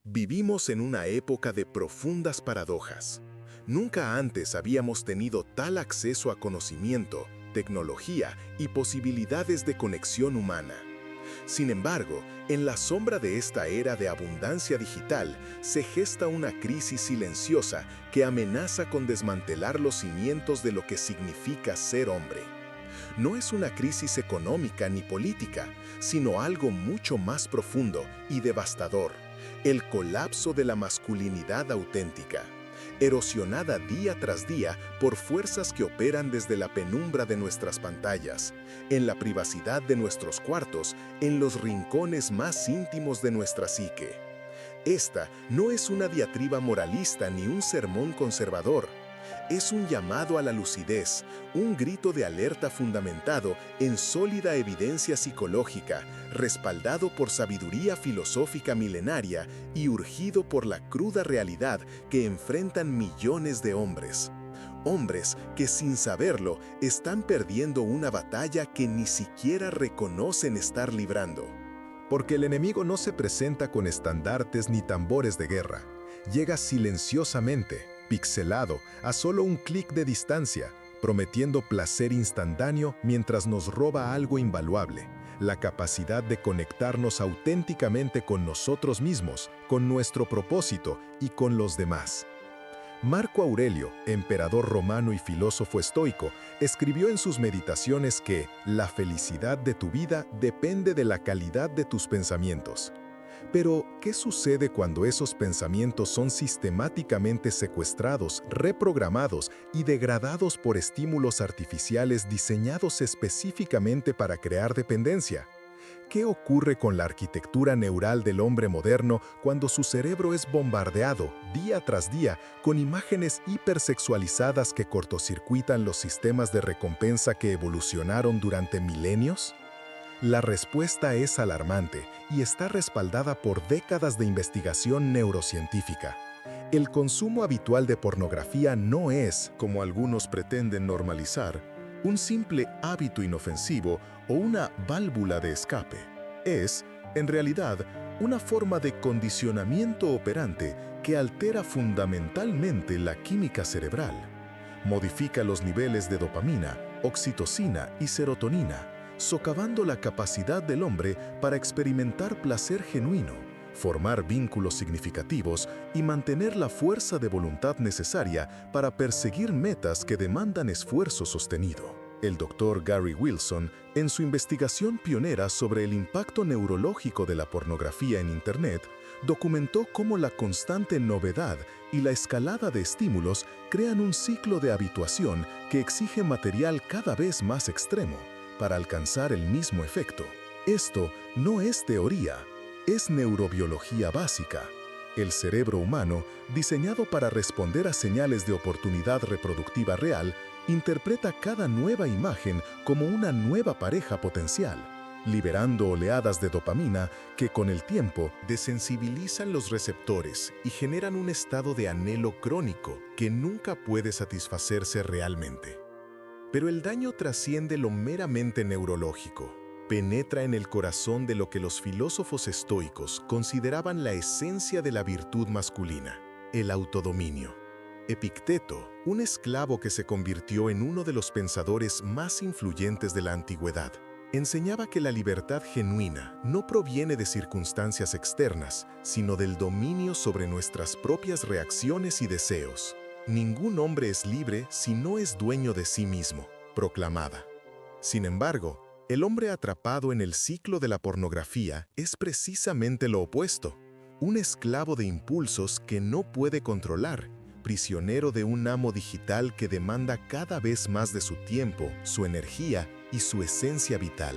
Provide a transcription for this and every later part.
Vivimos en una época de profundas paradojas. Nunca antes habíamos tenido tal acceso a conocimiento, tecnología y posibilidades de conexión humana. Sin embargo, en la sombra de esta era de abundancia digital se gesta una crisis silenciosa que amenaza con desmantelar los cimientos de lo que significa ser hombre. No es una crisis económica ni política, sino algo mucho más profundo y devastador: el colapso de la masculinidad auténtica, erosionada día tras día por fuerzas que operan desde la penumbra de nuestras pantallas, en la privacidad de nuestros cuartos, en los rincones más íntimos de nuestra psique. Esta no es una diatriba moralista ni un sermón conservador. Es un llamado a la lucidez, un grito de alerta fundamentado en sólida evidencia psicológica, respaldado por sabiduría filosófica milenaria y urgido por la cruda realidad que enfrentan millones de hombres. Hombres que, sin saberlo, están perdiendo una batalla que ni siquiera reconocen estar librando. Porque el enemigo no se presenta con estandartes ni tambores de guerra. Llega silenciosamente, pixelado, a solo un clic de distancia, prometiendo placer instantáneo mientras nos roba algo invaluable: la capacidad de conectarnos auténticamente con nosotros mismos, con nuestro propósito y con los demás. Marco Aurelio, emperador romano y filósofo estoico, escribió en sus meditaciones que la felicidad de tu vida depende de la calidad de tus pensamientos. Pero, ¿qué sucede cuando esos pensamientos son sistemáticamente secuestrados, reprogramados y degradados por estímulos artificiales diseñados específicamente para crear dependencia? ¿Qué ocurre con la arquitectura neural del hombre moderno cuando su cerebro es bombardeado, día tras día, con imágenes hipersexualizadas que cortocircuitan los sistemas de recompensa que evolucionaron durante milenios? La respuesta es alarmante y está respaldada por décadas de investigación neurocientífica. El consumo habitual de pornografía no es, como algunos pretenden normalizar, un simple hábito inofensivo o una válvula de escape. Es, en realidad, una forma de condicionamiento operante que altera fundamentalmente la química cerebral. Modifica los niveles de dopamina, oxitocina y serotonina, socavando la capacidad del hombre para experimentar placer genuino, formar vínculos significativos y mantener la fuerza de voluntad necesaria para perseguir metas que demandan esfuerzo sostenido. El Dr. Gary Wilson, en su investigación pionera sobre el impacto neurológico de la pornografía en Internet, documentó cómo la constante novedad y la escalada de estímulos crean un ciclo de habituación que exige material cada vez más extremo para alcanzar el mismo efecto. Esto no es teoría, es neurobiología básica. El cerebro humano, diseñado para responder a señales de oportunidad reproductiva real, interpreta cada nueva imagen como una nueva pareja potencial, liberando oleadas de dopamina que con el tiempo desensibilizan los receptores y generan un estado de anhelo crónico que nunca puede satisfacerse realmente. Pero el daño trasciende lo meramente neurológico. Penetra en el corazón de lo que los filósofos estoicos consideraban la esencia de la virtud masculina: el autodominio. Epicteto, un esclavo que se convirtió en uno de los pensadores más influyentes de la antigüedad, enseñaba que la libertad genuina no proviene de circunstancias externas, sino del dominio sobre nuestras propias reacciones y deseos. Ningún hombre es libre si no es dueño de sí mismo, proclamaba. Sin embargo, el hombre atrapado en el ciclo de la pornografía es precisamente lo opuesto: un esclavo de impulsos que no puede controlar, prisionero de un amo digital que demanda cada vez más de su tiempo, su energía y su esencia vital.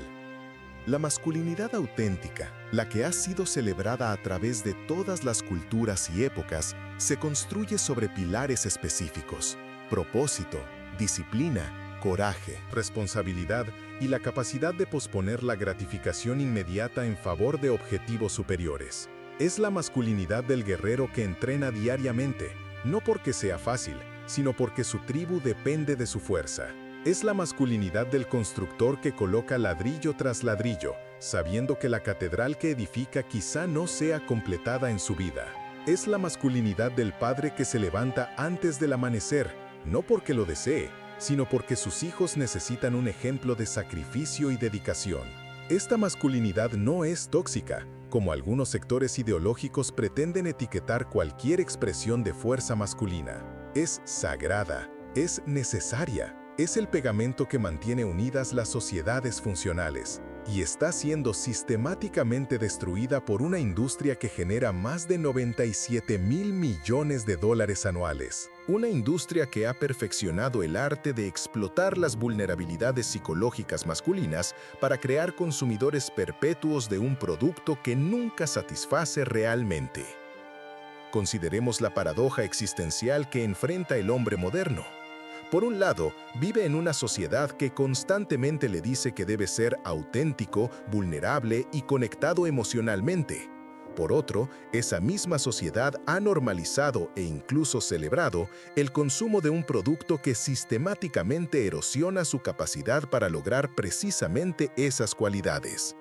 La masculinidad auténtica, la que ha sido celebrada a través de todas las culturas y épocas, se construye sobre pilares específicos: propósito, disciplina, coraje, responsabilidad y la capacidad de posponer la gratificación inmediata en favor de objetivos superiores. Es la masculinidad del guerrero que entrena diariamente, no porque sea fácil, sino porque su tribu depende de su fuerza. Es la masculinidad del constructor que coloca ladrillo tras ladrillo, sabiendo que la catedral que edifica quizá no sea completada en su vida. Es la masculinidad del padre que se levanta antes del amanecer, no porque lo desee, sino porque sus hijos necesitan un ejemplo de sacrificio y dedicación. Esta masculinidad no es tóxica, como algunos sectores ideológicos pretenden etiquetar cualquier expresión de fuerza masculina. Es sagrada, es necesaria, es el pegamento que mantiene unidas las sociedades funcionales, y está siendo sistemáticamente destruida por una industria que genera más de 97.000 millones de dólares anuales. Una industria que ha perfeccionado el arte de explotar las vulnerabilidades psicológicas masculinas para crear consumidores perpetuos de un producto que nunca satisface realmente. Consideremos la paradoja existencial que enfrenta el hombre moderno. Por un lado, vive en una sociedad que constantemente le dice que debe ser auténtico, vulnerable y conectado emocionalmente. Por otro, esa misma sociedad ha normalizado e incluso celebrado el consumo de un producto que sistemáticamente erosiona su capacidad para lograr precisamente esas cualidades.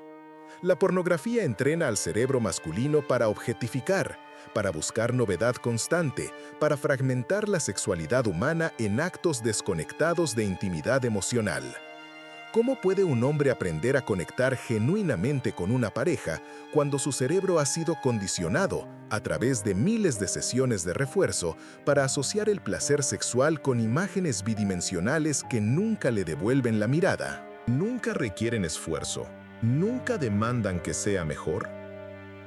La pornografía entrena al cerebro masculino para objetificar, para buscar novedad constante, para fragmentar la sexualidad humana en actos desconectados de intimidad emocional. ¿Cómo puede un hombre aprender a conectar genuinamente con una pareja cuando su cerebro ha sido condicionado, a través de miles de sesiones de refuerzo, para asociar el placer sexual con imágenes bidimensionales que nunca le devuelven la mirada? Nunca requieren esfuerzo, nunca demandan que sea mejor.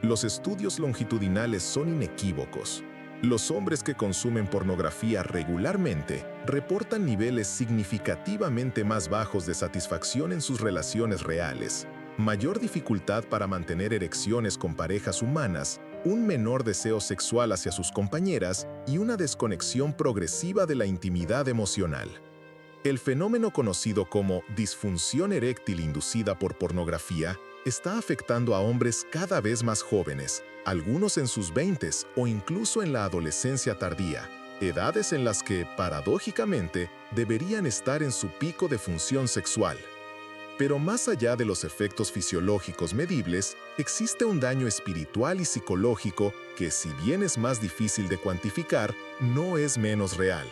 Los estudios longitudinales son inequívocos. Los hombres que consumen pornografía regularmente reportan niveles significativamente más bajos de satisfacción en sus relaciones reales, mayor dificultad para mantener erecciones con parejas humanas, un menor deseo sexual hacia sus compañeras y una desconexión progresiva de la intimidad emocional. El fenómeno conocido como disfunción eréctil inducida por pornografía está afectando a hombres cada vez más jóvenes, algunos en sus 20s o incluso en la adolescencia tardía, edades en las que, paradójicamente, deberían estar en su pico de función sexual. Pero más allá de los efectos fisiológicos medibles, existe un daño espiritual y psicológico que, si bien es más difícil de cuantificar, no es menos real.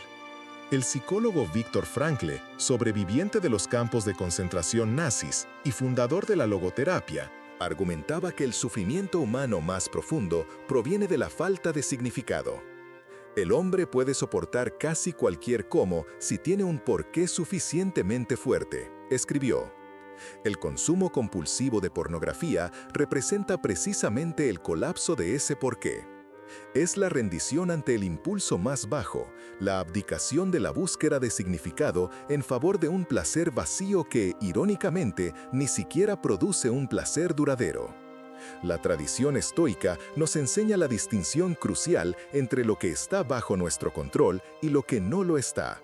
El psicólogo Viktor Frankl, sobreviviente de los campos de concentración nazis y fundador de la logoterapia, argumentaba que el sufrimiento humano más profundo proviene de la falta de significado. El hombre puede soportar casi cualquier cómo si tiene un porqué suficientemente fuerte, escribió. El consumo compulsivo de pornografía representa precisamente el colapso de ese porqué. Es la rendición ante el impulso más bajo, la abdicación de la búsqueda de significado en favor de un placer vacío que, irónicamente, ni siquiera produce un placer duradero. La tradición estoica nos enseña la distinción crucial entre lo que está bajo nuestro control y lo que no lo está.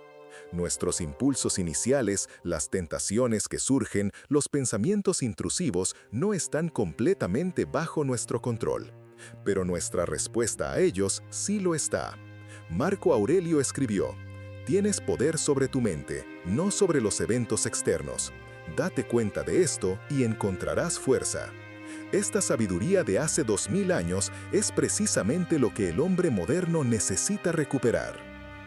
Nuestros impulsos iniciales, las tentaciones que surgen, los pensamientos intrusivos no están completamente bajo nuestro control. Pero nuestra respuesta a ellos sí lo está. Marco Aurelio escribió: «Tienes poder sobre tu mente, no sobre los eventos externos. Date cuenta de esto y encontrarás fuerza». Esta sabiduría de hace 2000 años es precisamente lo que el hombre moderno necesita recuperar.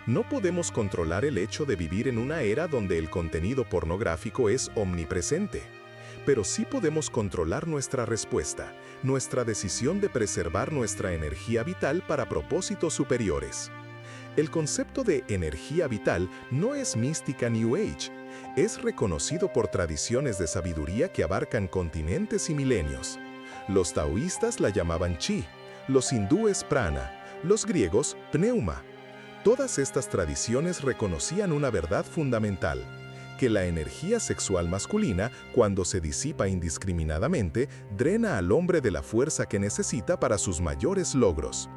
No podemos controlar el hecho de vivir en una era donde el contenido pornográfico es omnipresente. Pero sí podemos controlar nuestra respuesta, nuestra decisión de preservar nuestra energía vital para propósitos superiores. El concepto de energía vital no es mística New Age, es reconocido por tradiciones de sabiduría que abarcan continentes y milenios. Los taoístas la llamaban chi, los hindúes prana, los griegos pneuma. Todas estas tradiciones reconocían una verdad fundamental: que la energía sexual masculina, cuando se disipa indiscriminadamente, drena al hombre de la fuerza que necesita para sus mayores logros.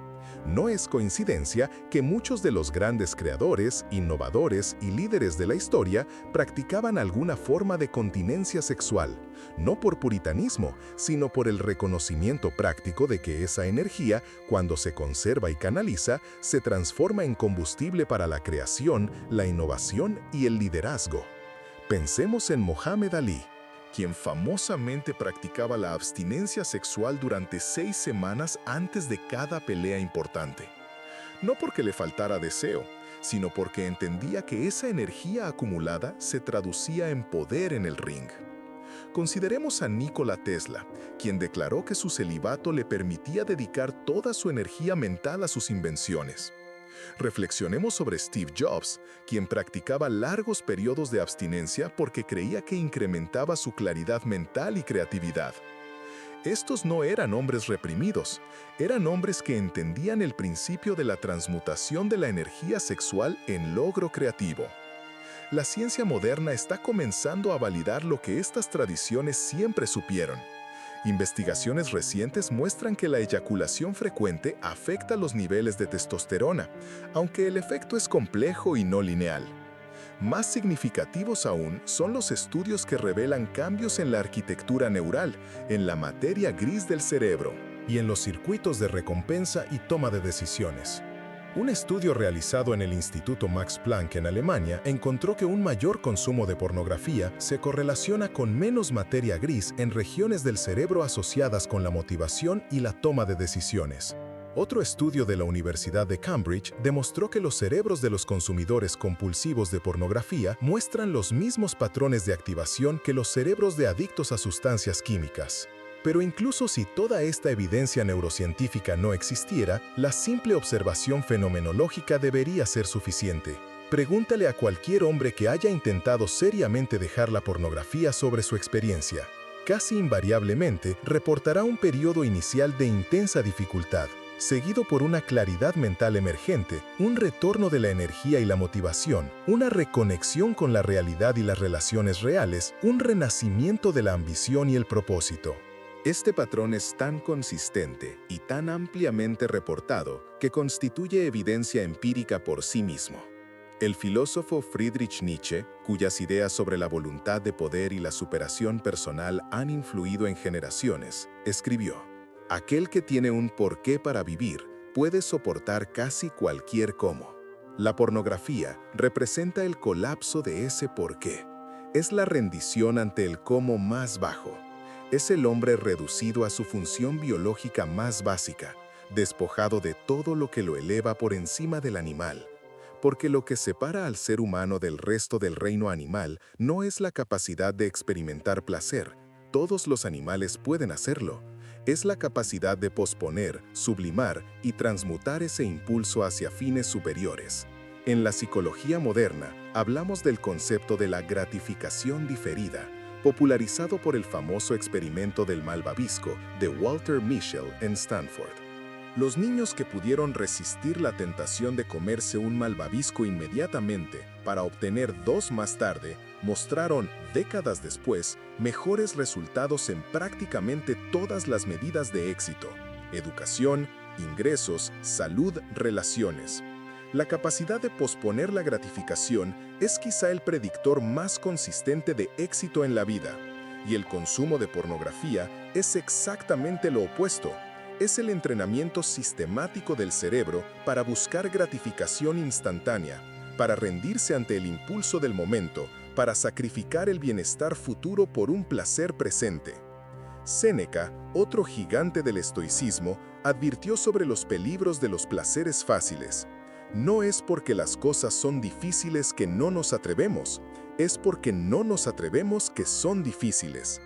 No es coincidencia que muchos de los grandes creadores, innovadores y líderes de la historia practicaban alguna forma de continencia sexual, no por puritanismo, sino por el reconocimiento práctico de que esa energía, cuando se conserva y canaliza, se transforma en combustible para la creación, la innovación y el liderazgo. Pensemos en Mohamed Ali, quien famosamente practicaba la abstinencia sexual durante 6 semanas antes de cada pelea importante. No porque le faltara deseo, sino porque entendía que esa energía acumulada se traducía en poder en el ring. Consideremos a Nikola Tesla, quien declaró que su celibato le permitía dedicar toda su energía mental a sus invenciones. Reflexionemos sobre Steve Jobs, quien practicaba largos periodos de abstinencia porque creía que incrementaba su claridad mental y creatividad. Estos no eran hombres reprimidos, eran hombres que entendían el principio de la transmutación de la energía sexual en logro creativo. La ciencia moderna está comenzando a validar lo que estas tradiciones siempre supieron. Investigaciones recientes muestran que la eyaculación frecuente afecta los niveles de testosterona, aunque el efecto es complejo y no lineal. Más significativos aún son los estudios que revelan cambios en la arquitectura neural, en la materia gris del cerebro y en los circuitos de recompensa y toma de decisiones. Un estudio realizado en el Instituto Max Planck en Alemania encontró que un mayor consumo de pornografía se correlaciona con menos materia gris en regiones del cerebro asociadas con la motivación y la toma de decisiones. Otro estudio de la Universidad de Cambridge demostró que los cerebros de los consumidores compulsivos de pornografía muestran los mismos patrones de activación que los cerebros de adictos a sustancias químicas. Pero incluso si toda esta evidencia neurocientífica no existiera, la simple observación fenomenológica debería ser suficiente. Pregúntale a cualquier hombre que haya intentado seriamente dejar la pornografía sobre su experiencia. Casi invariablemente reportará un periodo inicial de intensa dificultad, seguido por una claridad mental emergente, un retorno de la energía y la motivación, una reconexión con la realidad y las relaciones reales, un renacimiento de la ambición y el propósito. Este patrón es tan consistente y tan ampliamente reportado que constituye evidencia empírica por sí mismo. El filósofo Friedrich Nietzsche, cuyas ideas sobre la voluntad de poder y la superación personal han influido en generaciones, escribió: «Aquel que tiene un porqué para vivir puede soportar casi cualquier cómo». La pornografía representa el colapso de ese porqué. Es la rendición ante el cómo más bajo. Es el hombre reducido a su función biológica más básica, despojado de todo lo que lo eleva por encima del animal. Porque lo que separa al ser humano del resto del reino animal no es la capacidad de experimentar placer. Todos los animales pueden hacerlo. Es la capacidad de posponer, sublimar y transmutar ese impulso hacia fines superiores. En la psicología moderna, hablamos del concepto de la gratificación diferida, popularizado por el famoso experimento del malvavisco de Walter Mischel en Stanford. Los niños que pudieron resistir la tentación de comerse un malvavisco inmediatamente para obtener 2 más tarde, mostraron, décadas después, mejores resultados en prácticamente todas las medidas de éxito: educación, ingresos, salud, relaciones. La capacidad de posponer la gratificación es quizá el predictor más consistente de éxito en la vida, y el consumo de pornografía es exactamente lo opuesto. Es el entrenamiento sistemático del cerebro para buscar gratificación instantánea, para rendirse ante el impulso del momento, para sacrificar el bienestar futuro por un placer presente. Séneca, otro gigante del estoicismo, advirtió sobre los peligros de los placeres fáciles. No es porque las cosas son difíciles que no nos atrevemos, es porque no nos atrevemos que son difíciles.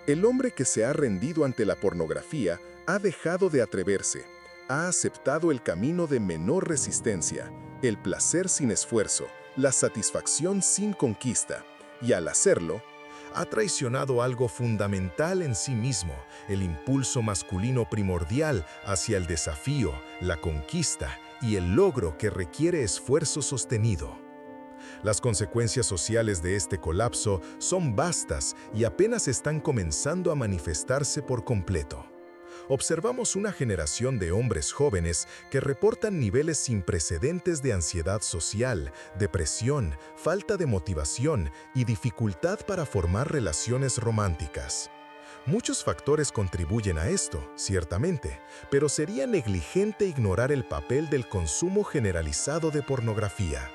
El hombre que se ha rendido ante la pornografía ha dejado de atreverse, ha aceptado el camino de menor resistencia, el placer sin esfuerzo, la satisfacción sin conquista, y al hacerlo, ha traicionado algo fundamental en sí mismo, el impulso masculino primordial hacia el desafío, la conquista y el logro que requiere esfuerzo sostenido. Las consecuencias sociales de este colapso son vastas y apenas están comenzando a manifestarse por completo. Observamos una generación de hombres jóvenes que reportan niveles sin precedentes de ansiedad social, depresión, falta de motivación y dificultad para formar relaciones románticas. Muchos factores contribuyen a esto, ciertamente, pero sería negligente ignorar el papel del consumo generalizado de pornografía.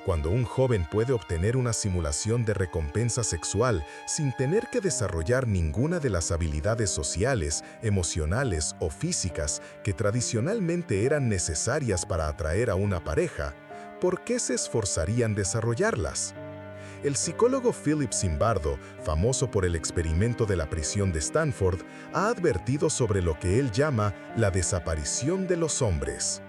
Cuando un joven puede obtener una simulación de recompensa sexual sin tener que desarrollar ninguna de las habilidades sociales, emocionales o físicas que tradicionalmente eran necesarias para atraer a una pareja, ¿por qué se esforzarían en desarrollarlas? El psicólogo Philip Zimbardo, famoso por el experimento de la prisión de Stanford, ha advertido sobre lo que él llama la desaparición de los hombres.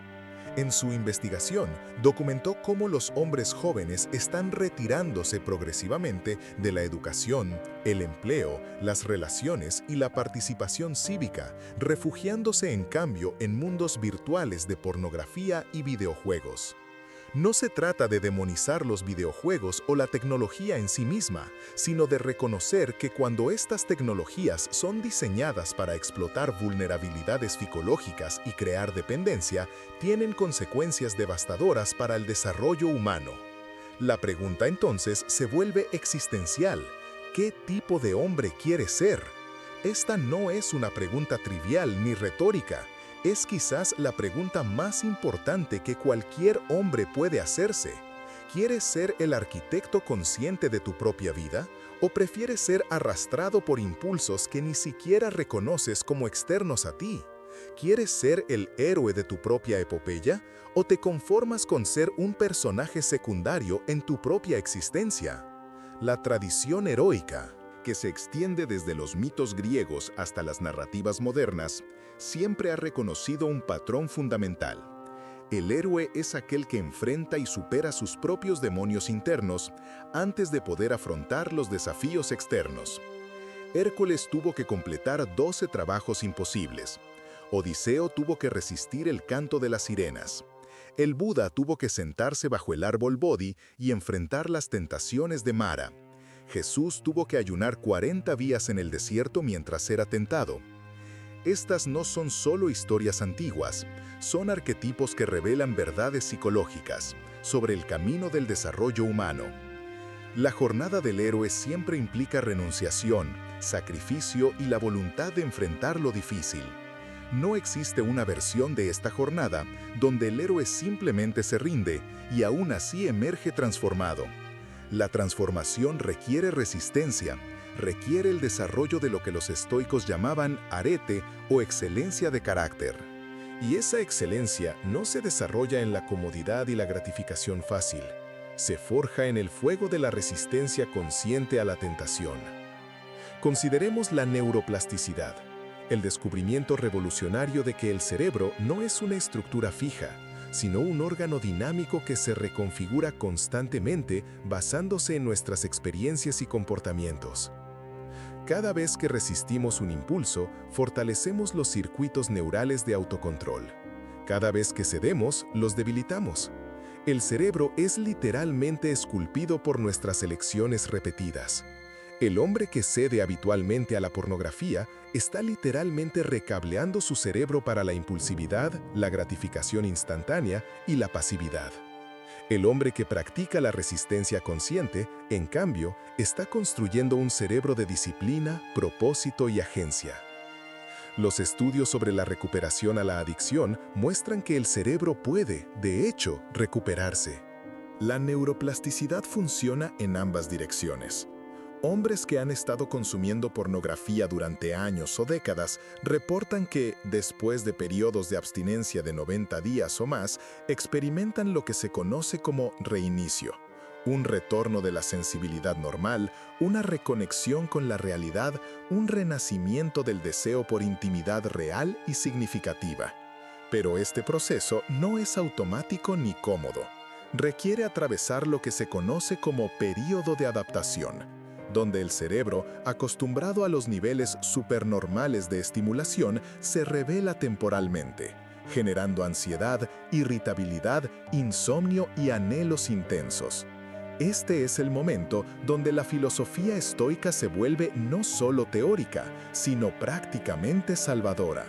En su investigación, documentó cómo los hombres jóvenes están retirándose progresivamente de la educación, el empleo, las relaciones y la participación cívica, refugiándose en cambio en mundos virtuales de pornografía y videojuegos. No se trata de demonizar los videojuegos o la tecnología en sí misma, sino de reconocer que cuando estas tecnologías son diseñadas para explotar vulnerabilidades psicológicas y crear dependencia, tienen consecuencias devastadoras para el desarrollo humano. La pregunta entonces se vuelve existencial. ¿Qué tipo de hombre quieres ser? Esta no es una pregunta trivial ni retórica. Es quizás la pregunta más importante que cualquier hombre puede hacerse. ¿Quieres ser el arquitecto consciente de tu propia vida? ¿O prefieres ser arrastrado por impulsos que ni siquiera reconoces como externos a ti? ¿Quieres ser el héroe de tu propia epopeya? ¿O te conformas con ser un personaje secundario en tu propia existencia? La tradición heroica, que se extiende desde los mitos griegos hasta las narrativas modernas, siempre ha reconocido un patrón fundamental. El héroe es aquel que enfrenta y supera sus propios demonios internos antes de poder afrontar los desafíos externos. Hércules tuvo que completar 12 trabajos imposibles. Odiseo tuvo que resistir el canto de las sirenas. El Buda tuvo que sentarse bajo el árbol Bodhi y enfrentar las tentaciones de Mara. Jesús tuvo que ayunar 40 días en el desierto mientras era tentado. Estas no son solo historias antiguas, son arquetipos que revelan verdades psicológicas sobre el camino del desarrollo humano. La jornada del héroe siempre implica renunciación, sacrificio y la voluntad de enfrentar lo difícil. No existe una versión de esta jornada donde el héroe simplemente se rinde y aún así emerge transformado. La transformación requiere resistencia, requiere el desarrollo de lo que los estoicos llamaban arete o excelencia de carácter. Y esa excelencia no se desarrolla en la comodidad y la gratificación fácil, se forja en el fuego de la resistencia consciente a la tentación. Consideremos la neuroplasticidad, el descubrimiento revolucionario de que el cerebro no es una estructura fija, sino un órgano dinámico que se reconfigura constantemente basándose en nuestras experiencias y comportamientos. Cada vez que resistimos un impulso, fortalecemos los circuitos neurales de autocontrol. Cada vez que cedemos, los debilitamos. El cerebro es literalmente esculpido por nuestras elecciones repetidas. El hombre que cede habitualmente a la pornografía está literalmente recableando su cerebro para la impulsividad, la gratificación instantánea y la pasividad. El hombre que practica la resistencia consciente, en cambio, está construyendo un cerebro de disciplina, propósito y agencia. Los estudios sobre la recuperación a la adicción muestran que el cerebro puede, de hecho, recuperarse. La neuroplasticidad funciona en ambas direcciones. Hombres que han estado consumiendo pornografía durante años o décadas reportan que, después de periodos de abstinencia de 90 días o más, experimentan lo que se conoce como reinicio, un retorno de la sensibilidad normal, una reconexión con la realidad, un renacimiento del deseo por intimidad real y significativa. Pero este proceso no es automático ni cómodo. Requiere atravesar lo que se conoce como período de adaptación, donde el cerebro, acostumbrado a los niveles supernormales de estimulación, se revela temporalmente, generando ansiedad, irritabilidad, insomnio y anhelos intensos. Este es el momento donde la filosofía estoica se vuelve no solo teórica, sino prácticamente salvadora.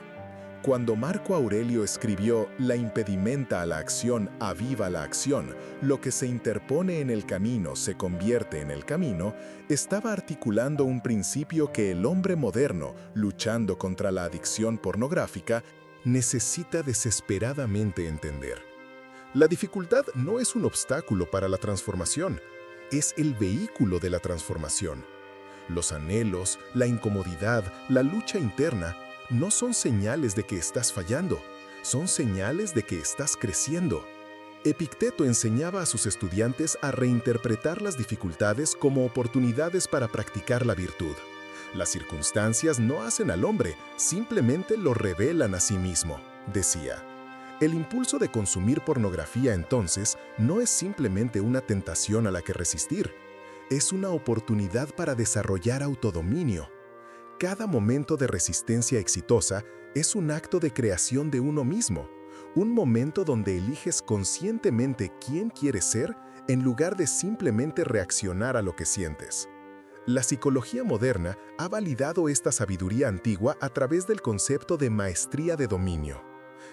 Cuando Marco Aurelio escribió «La impedimenta a la acción aviva la acción, lo que se interpone en el camino se convierte en el camino», estaba articulando un principio que el hombre moderno, luchando contra la adicción pornográfica, necesita desesperadamente entender. La dificultad no es un obstáculo para la transformación, es el vehículo de la transformación. Los anhelos, la incomodidad, la lucha interna no son señales de que estás fallando, son señales de que estás creciendo. Epicteto enseñaba a sus estudiantes a reinterpretar las dificultades como oportunidades para practicar la virtud. Las circunstancias no hacen al hombre, simplemente lo revelan a sí mismo, decía. El impulso de consumir pornografía entonces no es simplemente una tentación a la que resistir, es una oportunidad para desarrollar autodominio. Cada momento de resistencia exitosa es un acto de creación de uno mismo, un momento donde eliges conscientemente quién quieres ser en lugar de simplemente reaccionar a lo que sientes. La psicología moderna ha validado esta sabiduría antigua a través del concepto de maestría de dominio.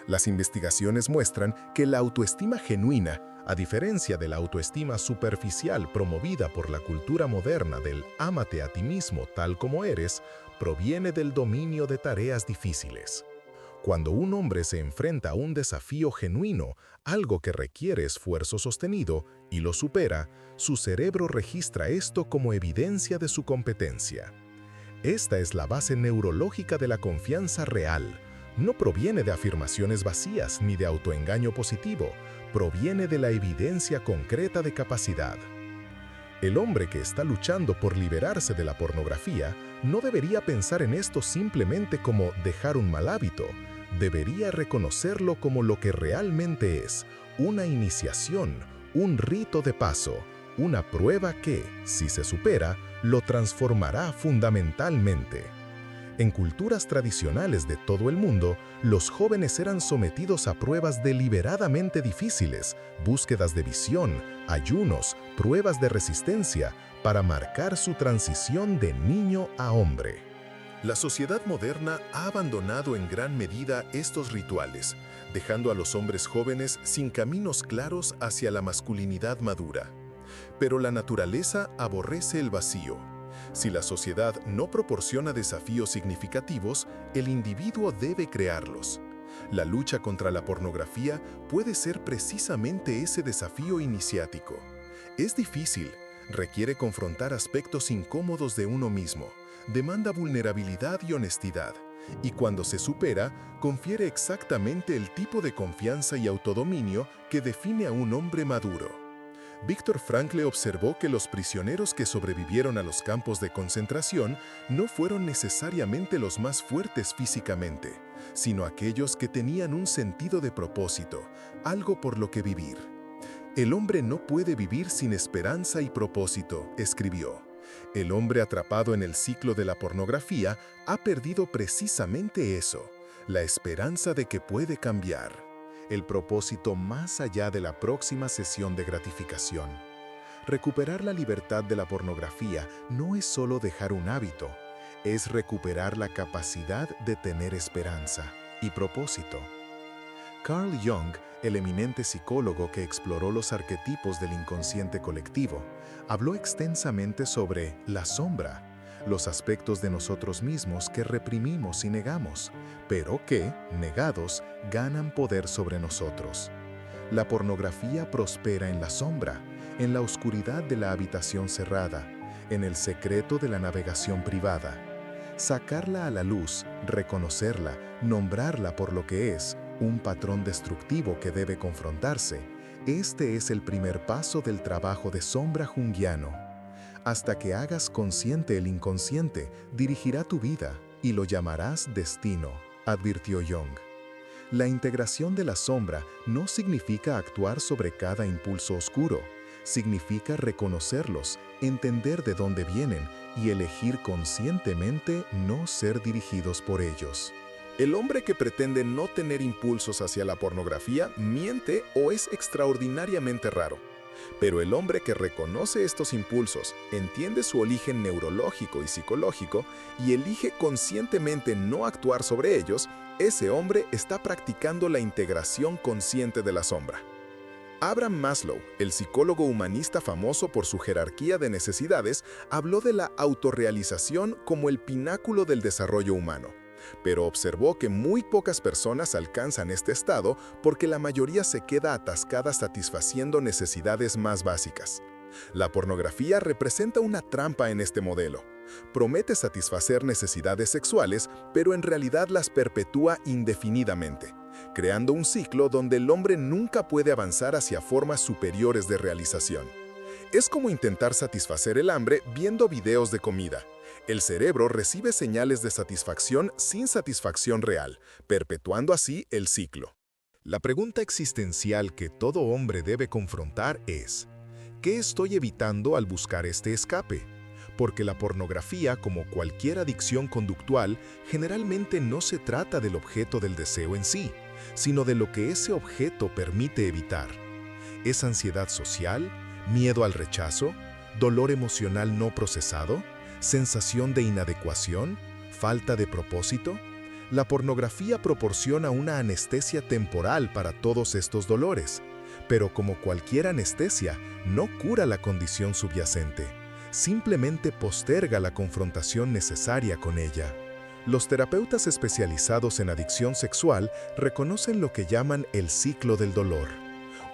Las investigaciones muestran que la autoestima genuina, a diferencia de la autoestima superficial promovida por la cultura moderna del ámate a ti mismo tal como eres, proviene del dominio de tareas difíciles. Cuando un hombre se enfrenta a un desafío genuino, algo que requiere esfuerzo sostenido, y lo supera, su cerebro registra esto como evidencia de su competencia. Esta es la base neurológica de la confianza real. No proviene de afirmaciones vacías ni de autoengaño positivo, proviene de la evidencia concreta de capacidad. El hombre que está luchando por liberarse de la pornografía no debería pensar en esto simplemente como dejar un mal hábito, debería reconocerlo como lo que realmente es, una iniciación, un rito de paso, una prueba que, si se supera, lo transformará fundamentalmente. En culturas tradicionales de todo el mundo, los jóvenes eran sometidos a pruebas deliberadamente difíciles, búsquedas de visión, ayunos, pruebas de resistencia, para marcar su transición de niño a hombre. La sociedad moderna ha abandonado en gran medida estos rituales, dejando a los hombres jóvenes sin caminos claros hacia la masculinidad madura. Pero la naturaleza aborrece el vacío. Si la sociedad no proporciona desafíos significativos, el individuo debe crearlos. La lucha contra la pornografía puede ser precisamente ese desafío iniciático. Es difícil, requiere confrontar aspectos incómodos de uno mismo, demanda vulnerabilidad y honestidad, y cuando se supera, confiere exactamente el tipo de confianza y autodominio que define a un hombre maduro. Viktor Frankl observó que los prisioneros que sobrevivieron a los campos de concentración no fueron necesariamente los más fuertes físicamente, sino aquellos que tenían un sentido de propósito, algo por lo que vivir. El hombre no puede vivir sin esperanza y propósito, escribió. El hombre atrapado en el ciclo de la pornografía ha perdido precisamente eso, la esperanza de que puede cambiar. El propósito más allá de la próxima sesión de gratificación. Recuperar la libertad de la pornografía no es solo dejar un hábito, es recuperar la capacidad de tener esperanza y propósito. Carl Jung, el eminente psicólogo que exploró los arquetipos del inconsciente colectivo, habló extensamente sobre la sombra, los aspectos de nosotros mismos que reprimimos y negamos, pero que, negados, ganan poder sobre nosotros. La pornografía prospera en la sombra, en la oscuridad de la habitación cerrada, en el secreto de la navegación privada. Sacarla a la luz, reconocerla, nombrarla por lo que es, un patrón destructivo que debe confrontarse, este es el primer paso del trabajo de sombra junguiano. Hasta que hagas consciente el inconsciente, dirigirá tu vida y lo llamarás destino, advirtió Jung. La integración de la sombra no significa actuar sobre cada impulso oscuro, significa reconocerlos, entender de dónde vienen y elegir conscientemente no ser dirigidos por ellos. El hombre que pretende no tener impulsos hacia la pornografía miente o es extraordinariamente raro. Pero el hombre que reconoce estos impulsos, entiende su origen neurológico y psicológico y elige conscientemente no actuar sobre ellos, ese hombre está practicando la integración consciente de la sombra. Abraham Maslow, el psicólogo humanista famoso por su jerarquía de necesidades, habló de la autorrealización como el pináculo del desarrollo humano. pero observó que muy pocas personas alcanzan este estado porque la mayoría se queda atascada satisfaciendo necesidades más básicas. La pornografía representa una trampa en este modelo. Promete satisfacer necesidades sexuales, pero en realidad las perpetúa indefinidamente, creando un ciclo donde el hombre nunca puede avanzar hacia formas superiores de realización. Es como intentar satisfacer el hambre viendo videos de comida. El cerebro recibe señales de satisfacción sin satisfacción real, perpetuando así el ciclo. La pregunta existencial que todo hombre debe confrontar es: ¿qué estoy evitando al buscar este escape? Porque la pornografía, como cualquier adicción conductual, generalmente no se trata del objeto del deseo en sí, sino de lo que ese objeto permite evitar. ¿Es ansiedad social? ¿Miedo al rechazo? ¿Dolor emocional no procesado? ¿Sensación de inadecuación? ¿Falta de propósito? La pornografía proporciona una anestesia temporal para todos estos dolores, pero como cualquier anestesia, no cura la condición subyacente, simplemente posterga la confrontación necesaria con ella. Los terapeutas especializados en adicción sexual reconocen lo que llaman el ciclo del dolor.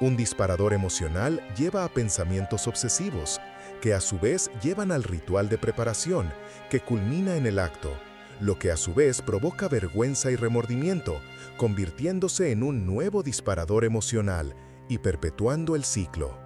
Un disparador emocional lleva a pensamientos obsesivos, que a su vez llevan al ritual de preparación, que culmina en el acto, lo que a su vez provoca vergüenza y remordimiento, convirtiéndose en un nuevo disparador emocional y perpetuando el ciclo.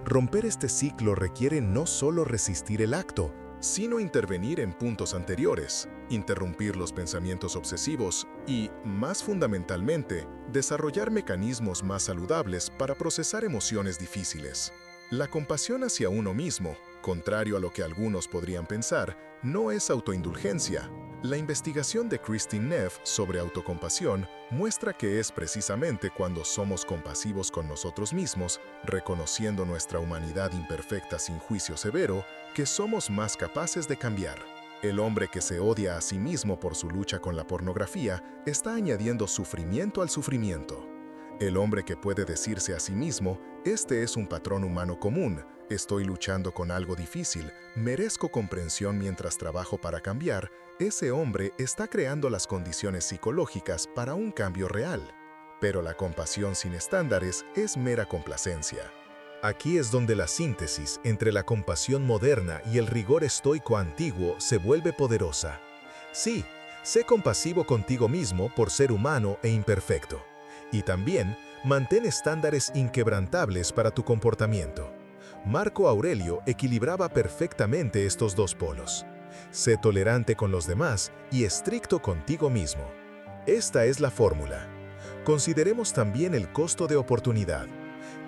Romper este ciclo requiere no solo resistir el acto, sino intervenir en puntos anteriores, interrumpir los pensamientos obsesivos y, más fundamentalmente, desarrollar mecanismos más saludables para procesar emociones difíciles. La compasión hacia uno mismo, contrario a lo que algunos podrían pensar, no es autoindulgencia. La investigación de Christine Neff sobre autocompasión muestra que es precisamente cuando somos compasivos con nosotros mismos, reconociendo nuestra humanidad imperfecta sin juicio severo, que somos más capaces de cambiar. El hombre que se odia a sí mismo por su lucha con la pornografía está añadiendo sufrimiento al sufrimiento. El hombre que puede decirse a sí mismo, este es un patrón humano común, estoy luchando con algo difícil, merezco comprensión mientras trabajo para cambiar, ese hombre está creando las condiciones psicológicas para un cambio real. Pero la compasión sin estándares es mera complacencia. Aquí es donde la síntesis entre la compasión moderna y el rigor estoico antiguo se vuelve poderosa. Sí, sé compasivo contigo mismo por ser humano e imperfecto. Y también, mantén estándares inquebrantables para tu comportamiento. Marco Aurelio equilibraba perfectamente estos dos polos. Sé tolerante con los demás y estricto contigo mismo. Esta es la fórmula. Consideremos también el costo de oportunidad.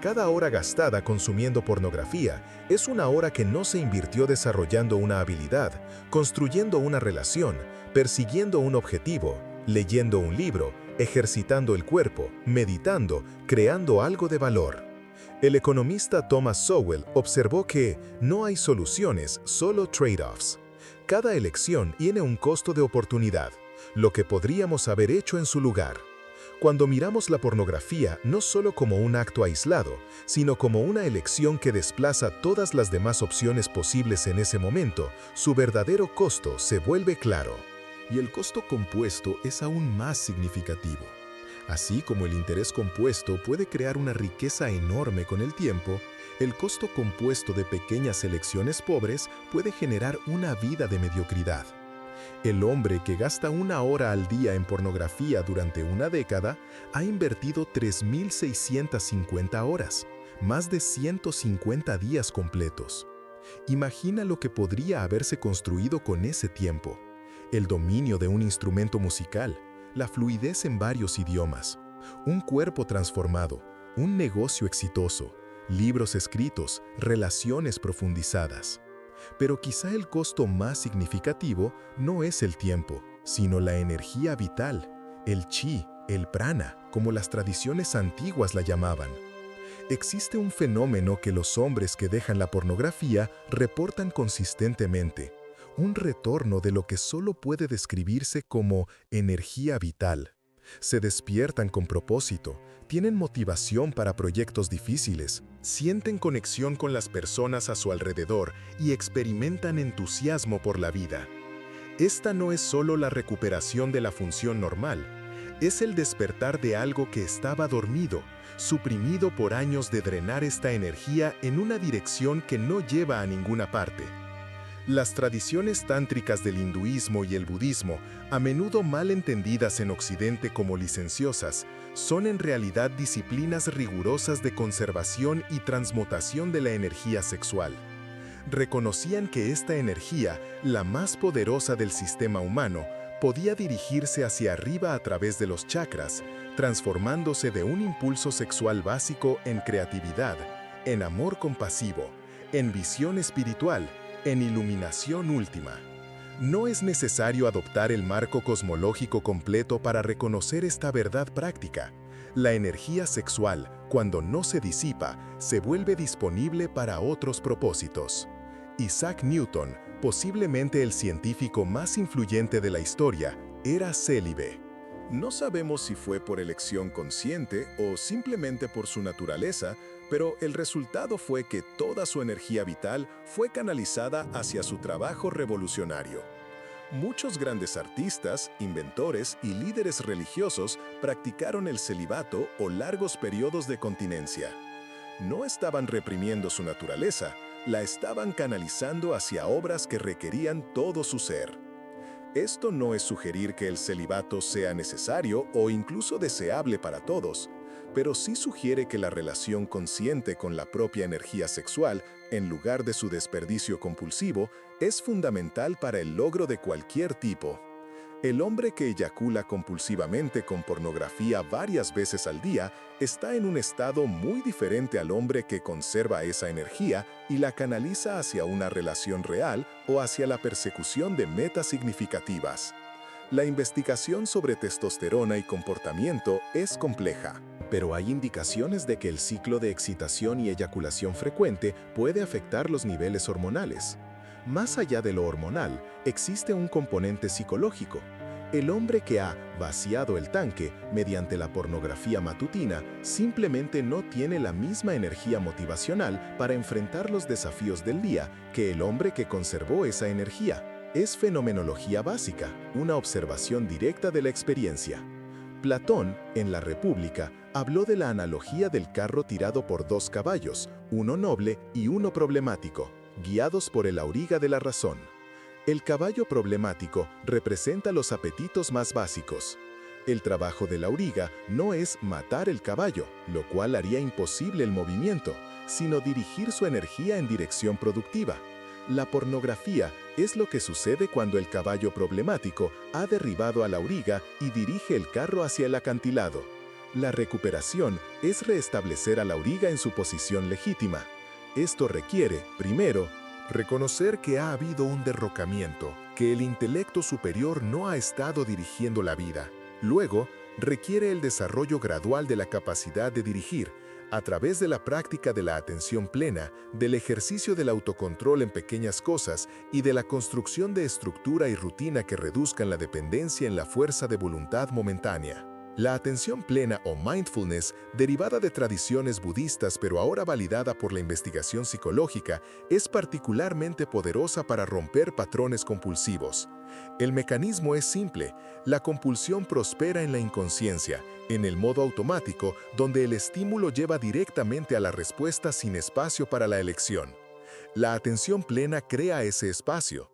Cada hora gastada consumiendo pornografía es una hora que no se invirtió desarrollando una habilidad, construyendo una relación, persiguiendo un objetivo, leyendo un libro, ejercitando el cuerpo, meditando, creando algo de valor. El economista Thomas Sowell observó que no hay soluciones, solo trade-offs. Cada elección tiene un costo de oportunidad, lo que podríamos haber hecho en su lugar. Cuando miramos la pornografía no solo como un acto aislado, sino como una elección que desplaza todas las demás opciones posibles en ese momento, su verdadero costo se vuelve claro. Y el costo compuesto es aún más significativo. Así como el interés compuesto puede crear una riqueza enorme con el tiempo, el costo compuesto de pequeñas elecciones pobres puede generar una vida de mediocridad. El hombre que gasta 1 hora al día en pornografía durante una década ha invertido 3.650 horas, más de 150 días completos. Imagina lo que podría haberse construido con ese tiempo. El dominio de un instrumento musical, la fluidez en varios idiomas, un cuerpo transformado, un negocio exitoso, libros escritos, relaciones profundizadas. Pero quizá el costo más significativo no es el tiempo, sino la energía vital, el chi, el prana, como las tradiciones antiguas la llamaban. Existe un fenómeno que los hombres que dejan la pornografía reportan consistentemente, un retorno de lo que solo puede describirse como energía vital. Se despiertan con propósito, tienen motivación para proyectos difíciles, sienten conexión con las personas a su alrededor y experimentan entusiasmo por la vida. Esta no es solo la recuperación de la función normal, es el despertar de algo que estaba dormido, suprimido por años de drenar esta energía en una dirección que no lleva a ninguna parte. Las tradiciones tántricas del hinduismo y el budismo, a menudo mal entendidas en Occidente como licenciosas, son en realidad disciplinas rigurosas de conservación y transmutación de la energía sexual. Reconocían que esta energía, la más poderosa del sistema humano, podía dirigirse hacia arriba a través de los chakras, transformándose de un impulso sexual básico en creatividad, en amor compasivo, en visión espiritual, en iluminación última. No es necesario adoptar el marco cosmológico completo para reconocer esta verdad práctica. La energía sexual, cuando no se disipa, se vuelve disponible para otros propósitos. Isaac Newton, posiblemente el científico más influyente de la historia, era célibe. No sabemos si fue por elección consciente o simplemente por su naturaleza, pero el resultado fue que toda su energía vital fue canalizada hacia su trabajo revolucionario. Muchos grandes artistas, inventores y líderes religiosos practicaron el celibato o largos periodos de continencia. No estaban reprimiendo su naturaleza, la estaban canalizando hacia obras que requerían todo su ser. Esto no es sugerir que el celibato sea necesario o incluso deseable para todos, pero sí sugiere que la relación consciente con la propia energía sexual, en lugar de su desperdicio compulsivo, es fundamental para el logro de cualquier tipo. El hombre que eyacula compulsivamente con pornografía varias veces al día está en un estado muy diferente al hombre que conserva esa energía y la canaliza hacia una relación real o hacia la persecución de metas significativas. La investigación sobre testosterona y comportamiento es compleja, pero hay indicaciones de que el ciclo de excitación y eyaculación frecuente puede afectar los niveles hormonales. Más allá de lo hormonal, existe un componente psicológico. El hombre que ha vaciado el tanque mediante la pornografía matutina simplemente no tiene la misma energía motivacional para enfrentar los desafíos del día que el hombre que conservó esa energía. Es fenomenología básica, una observación directa de la experiencia. Platón, en la República, habló de la analogía del carro tirado por dos caballos, uno noble y uno problemático, guiados por el auriga de la razón. El caballo problemático representa los apetitos más básicos. El trabajo del auriga no es matar el caballo, lo cual haría imposible el movimiento, sino dirigir su energía en dirección productiva. La pornografía es lo que sucede cuando el caballo problemático ha derribado al auriga y dirige el carro hacia el acantilado. La recuperación es restablecer al auriga en su posición legítima. Esto requiere, primero, reconocer que ha habido un derrocamiento, que el intelecto superior no ha estado dirigiendo la vida. Luego, requiere el desarrollo gradual de la capacidad de dirigir, a través de la práctica de la atención plena, del ejercicio del autocontrol en pequeñas cosas y de la construcción de estructura y rutina que reduzcan la dependencia en la fuerza de voluntad momentánea. La atención plena o mindfulness, derivada de tradiciones budistas pero ahora validada por la investigación psicológica, es particularmente poderosa para romper patrones compulsivos. El mecanismo es simple: la compulsión prospera en la inconsciencia, en el modo automático, donde el estímulo lleva directamente a la respuesta sin espacio para la elección. La atención plena crea ese espacio.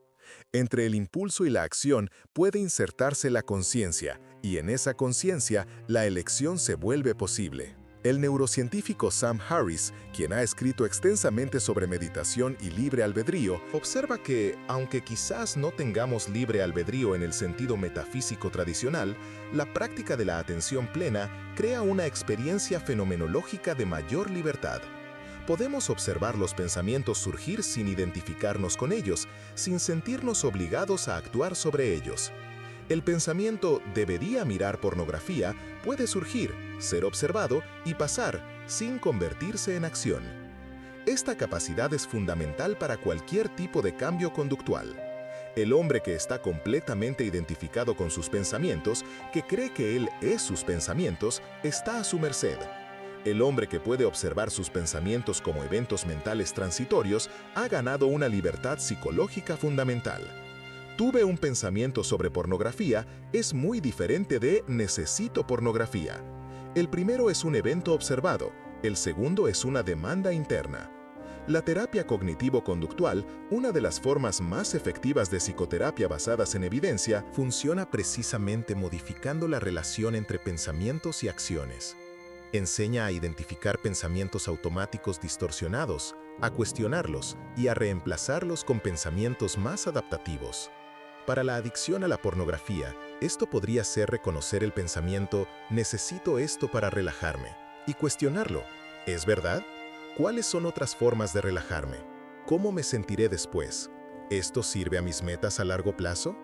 Entre el impulso y la acción puede insertarse la conciencia, y en esa conciencia la elección se vuelve posible. El neurocientífico Sam Harris, quien ha escrito extensamente sobre meditación y libre albedrío, observa que, aunque quizás no tengamos libre albedrío en el sentido metafísico tradicional, la práctica de la atención plena crea una experiencia fenomenológica de mayor libertad. Podemos observar los pensamientos surgir sin identificarnos con ellos, sin sentirnos obligados a actuar sobre ellos. El pensamiento «debería mirar pornografía» puede surgir, ser observado y pasar, sin convertirse en acción. Esta capacidad es fundamental para cualquier tipo de cambio conductual. El hombre que está completamente identificado con sus pensamientos, que cree que él es sus pensamientos, está a su merced. El hombre que puede observar sus pensamientos como eventos mentales transitorios ha ganado una libertad psicológica fundamental. Tuve un pensamiento sobre pornografía es muy diferente de necesito pornografía. El primero es un evento observado, el segundo es una demanda interna. La terapia cognitivo-conductual, una de las formas más efectivas de psicoterapia basadas en evidencia, Funciona precisamente modificando la relación entre pensamientos y acciones. Enseña a identificar pensamientos automáticos distorsionados, a cuestionarlos y a reemplazarlos con pensamientos más adaptativos. Para la adicción a la pornografía, esto podría ser reconocer el pensamiento «necesito esto para relajarme» y cuestionarlo. ¿Es verdad? ¿Cuáles son otras formas de relajarme? ¿Cómo me sentiré después? ¿Esto sirve a mis metas a largo plazo?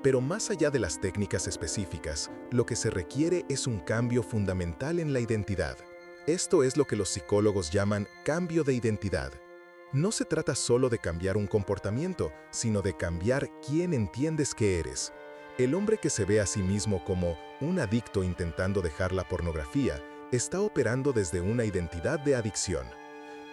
Pero más allá de las técnicas específicas, lo que se requiere es un cambio fundamental en la identidad. Esto es lo que los psicólogos llaman cambio de identidad. No se trata solo de cambiar un comportamiento, sino de cambiar quién entiendes que eres. El hombre que se ve a sí mismo como un adicto intentando dejar la pornografía está operando desde una identidad de adicción.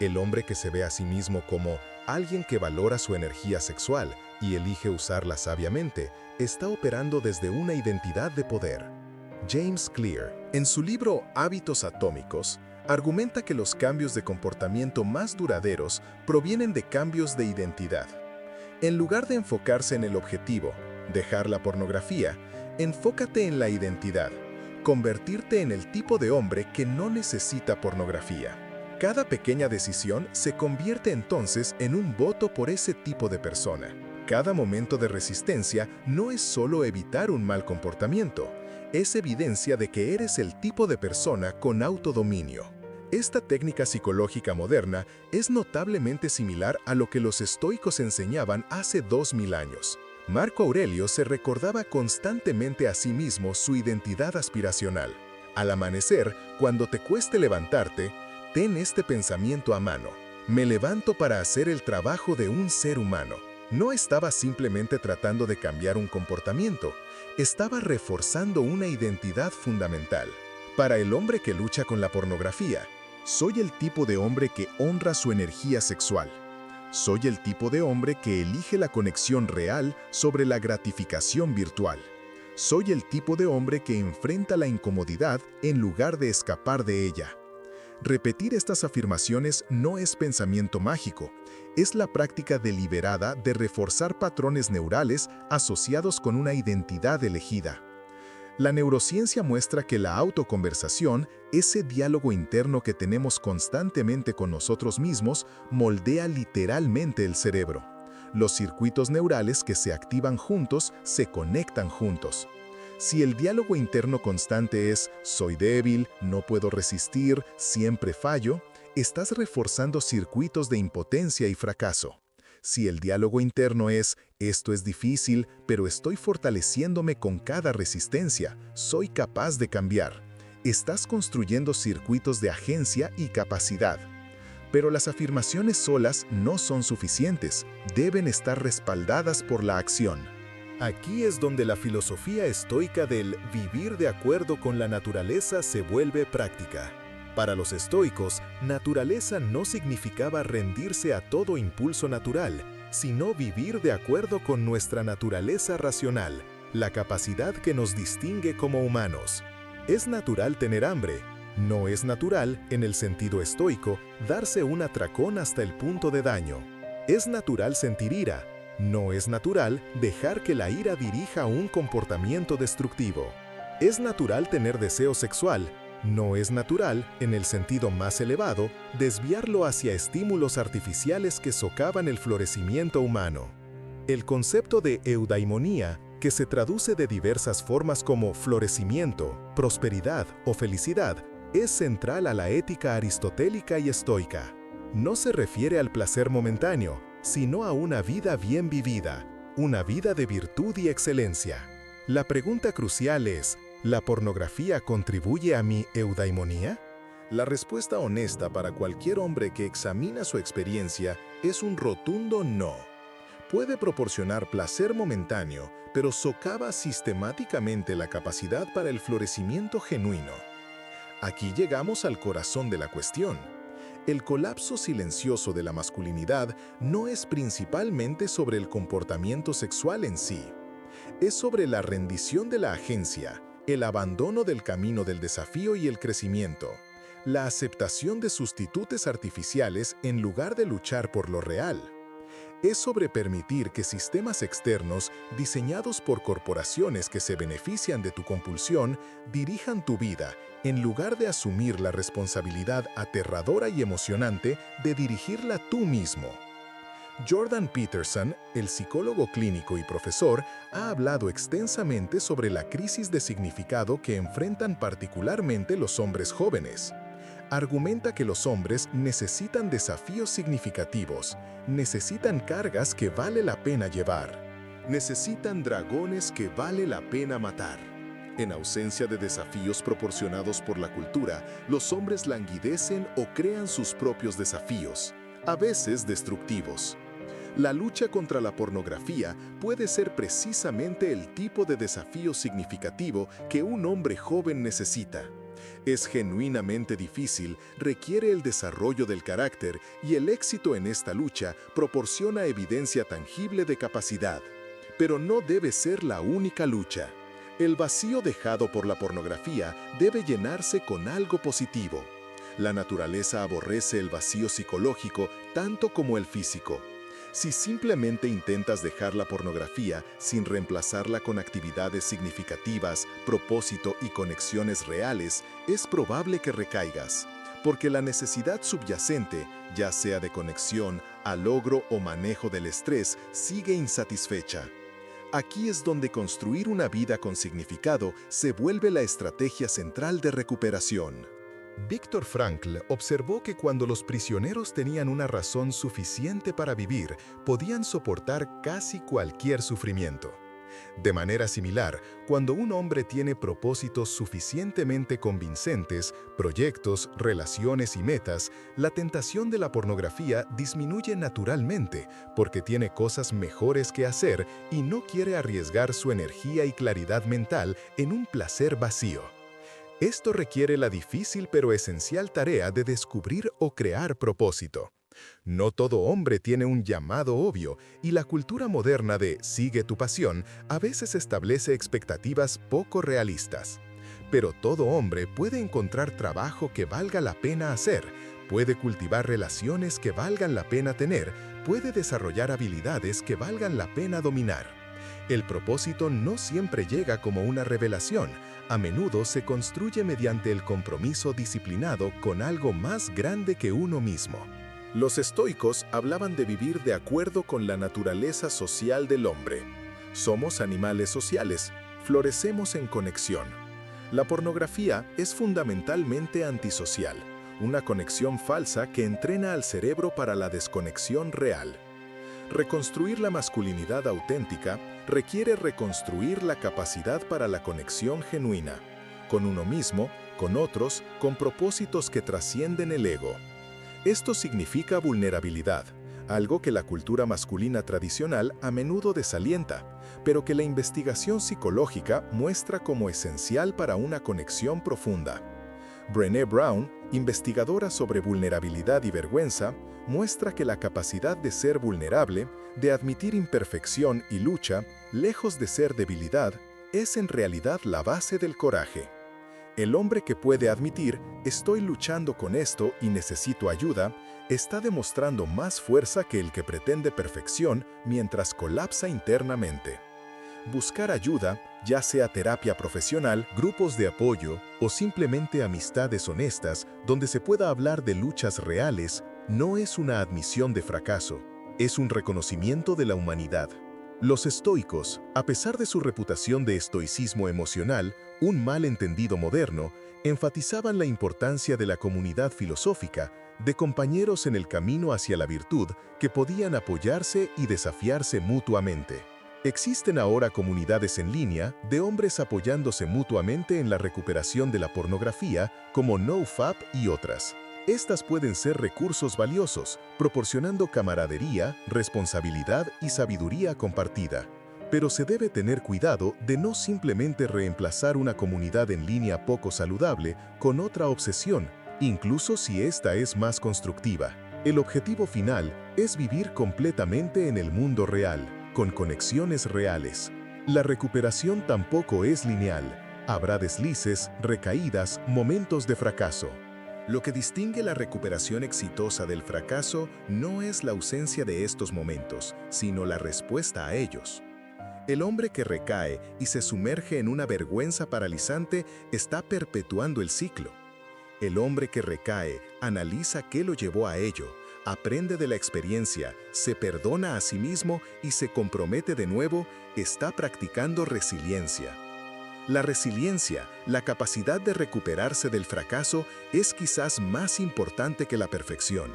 El hombre que se ve a sí mismo como alguien que valora su energía sexual y elige usarla sabiamente está operando desde una identidad de poder. James Clear, en su libro Hábitos Atómicos, argumenta que los cambios de comportamiento más duraderos provienen de cambios de identidad. En lugar de enfocarse en el objetivo, dejar la pornografía, enfócate en la identidad, convertirte en el tipo de hombre que no necesita pornografía. Cada pequeña decisión se convierte entonces en un voto por ese tipo de persona. Cada momento de resistencia no es solo evitar un mal comportamiento, es evidencia de que eres el tipo de persona con autodominio. Esta técnica psicológica moderna es notablemente similar a lo que los estoicos enseñaban hace 2000 años. Marco Aurelio se recordaba constantemente a sí mismo su identidad aspiracional. Al amanecer, cuando te cueste levantarte, ten este pensamiento a mano: me levanto para hacer el trabajo de un ser humano. No estaba simplemente tratando de cambiar un comportamiento, estaba reforzando una identidad fundamental. Para el hombre que lucha con la pornografía, soy el tipo de hombre que honra su energía sexual. Soy el tipo de hombre que elige la conexión real sobre la gratificación virtual. Soy el tipo de hombre que enfrenta la incomodidad en lugar de escapar de ella. Repetir estas afirmaciones no es pensamiento mágico, es la práctica deliberada de reforzar patrones neurales asociados con una identidad elegida. La neurociencia muestra que la autoconversación, ese diálogo interno que tenemos constantemente con nosotros mismos, moldea literalmente el cerebro. Los circuitos neurales que se activan juntos se conectan juntos. Si el diálogo interno constante es «soy débil, no puedo resistir, siempre fallo», estás reforzando circuitos de impotencia y fracaso. Si el diálogo interno es «esto es difícil, pero estoy fortaleciéndome con cada resistencia, soy capaz de cambiar», estás construyendo circuitos de agencia y capacidad. Pero las afirmaciones solas no son suficientes, deben estar respaldadas por la acción. Aquí es donde la filosofía estoica del vivir de acuerdo con la naturaleza se vuelve práctica. Para los estoicos, naturaleza no significaba rendirse a todo impulso natural, sino vivir de acuerdo con nuestra naturaleza racional, la capacidad que nos distingue como humanos. Es natural tener hambre. No es natural, en el sentido estoico, darse un atracón hasta el punto de daño. Es natural sentir ira. No es natural dejar que la ira dirija un comportamiento destructivo. Es natural tener deseo sexual. No es natural, en el sentido más elevado, desviarlo hacia estímulos artificiales que socavan el florecimiento humano. El concepto de eudaimonía, que se traduce de diversas formas como florecimiento, prosperidad o felicidad, es central a la ética aristotélica y estoica. No se refiere al placer momentáneo, sino a una vida bien vivida, una vida de virtud y excelencia. La pregunta crucial es, ¿la pornografía contribuye a mi eudaimonía? La respuesta honesta para cualquier hombre que examina su experiencia es un rotundo no. Puede proporcionar placer momentáneo, pero socava sistemáticamente la capacidad para el florecimiento genuino. Aquí llegamos al corazón de la cuestión. El colapso silencioso de la masculinidad no es principalmente sobre el comportamiento sexual en sí. Es sobre la rendición de la agencia, el abandono del camino del desafío y el crecimiento, la aceptación de sustitutos artificiales en lugar de luchar por lo real. Es sobre permitir que sistemas externos, diseñados por corporaciones que se benefician de tu compulsión, dirijan tu vida, en lugar de asumir la responsabilidad aterradora y emocionante de dirigirla tú mismo. Jordan Peterson, el psicólogo clínico y profesor, ha hablado extensamente sobre la crisis de significado que enfrentan particularmente los hombres jóvenes. Argumenta que los hombres necesitan desafíos significativos, necesitan cargas que vale la pena llevar, necesitan dragones que vale la pena matar. En ausencia de desafíos proporcionados por la cultura, los hombres languidecen o crean sus propios desafíos, a veces destructivos. La lucha contra la pornografía puede ser precisamente el tipo de desafío significativo que un hombre joven necesita. Es genuinamente difícil, requiere el desarrollo del carácter y el éxito en esta lucha proporciona evidencia tangible de capacidad. Pero no debe ser la única lucha. El vacío dejado por la pornografía debe llenarse con algo positivo. La naturaleza aborrece el vacío psicológico tanto como el físico. Si simplemente intentas dejar la pornografía sin reemplazarla con actividades significativas, propósito y conexiones reales, es probable que recaigas, porque la necesidad subyacente, ya sea de conexión, a logro o manejo del estrés, sigue insatisfecha. Aquí es donde construir una vida con significado se vuelve la estrategia central de recuperación. Viktor Frankl observó que cuando los prisioneros tenían una razón suficiente para vivir, podían soportar casi cualquier sufrimiento. De manera similar, cuando un hombre tiene propósitos suficientemente convincentes, proyectos, relaciones y metas, la tentación de la pornografía disminuye naturalmente porque tiene cosas mejores que hacer y no quiere arriesgar su energía y claridad mental en un placer vacío. Esto requiere la difícil pero esencial tarea de descubrir o crear propósito. No todo hombre tiene un llamado obvio y la cultura moderna de «sigue tu pasión» a veces establece expectativas poco realistas. Pero todo hombre puede encontrar trabajo que valga la pena hacer, puede cultivar relaciones que valgan la pena tener, puede desarrollar habilidades que valgan la pena dominar. El propósito no siempre llega como una revelación, a menudo se construye mediante el compromiso disciplinado con algo más grande que uno mismo. Los estoicos hablaban de vivir de acuerdo con la naturaleza social del hombre. Somos animales sociales, florecemos en conexión. La pornografía es fundamentalmente antisocial, una conexión falsa que entrena al cerebro para la desconexión real. Reconstruir la masculinidad auténtica requiere reconstruir la capacidad para la conexión genuina, con uno mismo, con otros, con propósitos que trascienden el ego. Esto significa vulnerabilidad, algo que la cultura masculina tradicional a menudo desalienta, pero que la investigación psicológica muestra como esencial para una conexión profunda. Brené Brown, investigadora sobre vulnerabilidad y vergüenza, muestra que la capacidad de ser vulnerable, de admitir imperfección y lucha, lejos de ser debilidad, es en realidad la base del coraje. El hombre que puede admitir, estoy luchando con esto y necesito ayuda, está demostrando más fuerza que el que pretende perfección mientras colapsa internamente. Buscar ayuda, ya sea terapia profesional, grupos de apoyo o simplemente amistades honestas donde se pueda hablar de luchas reales, no es una admisión de fracaso, es un reconocimiento de la humanidad. Los estoicos, a pesar de su reputación de estoicismo emocional, un malentendido moderno, enfatizaban la importancia de la comunidad filosófica, de compañeros en el camino hacia la virtud que podían apoyarse y desafiarse mutuamente. Existen ahora comunidades en línea de hombres apoyándose mutuamente en la recuperación de la pornografía como NoFap y otras. Estas pueden ser recursos valiosos, proporcionando camaradería, responsabilidad y sabiduría compartida. Pero se debe tener cuidado de no simplemente reemplazar una comunidad en línea poco saludable con otra obsesión, incluso si esta es más constructiva. El objetivo final es vivir completamente en el mundo real, con conexiones reales. La recuperación tampoco es lineal. Habrá deslices, recaídas, momentos de fracaso. Lo que distingue la recuperación exitosa del fracaso no es la ausencia de estos momentos, sino la respuesta a ellos. El hombre que recae y se sumerge en una vergüenza paralizante está perpetuando el ciclo. El hombre que recae analiza qué lo llevó a ello, aprende de la experiencia, se perdona a sí mismo y se compromete de nuevo, está practicando resiliencia. La resiliencia, la capacidad de recuperarse del fracaso, es quizás más importante que la perfección.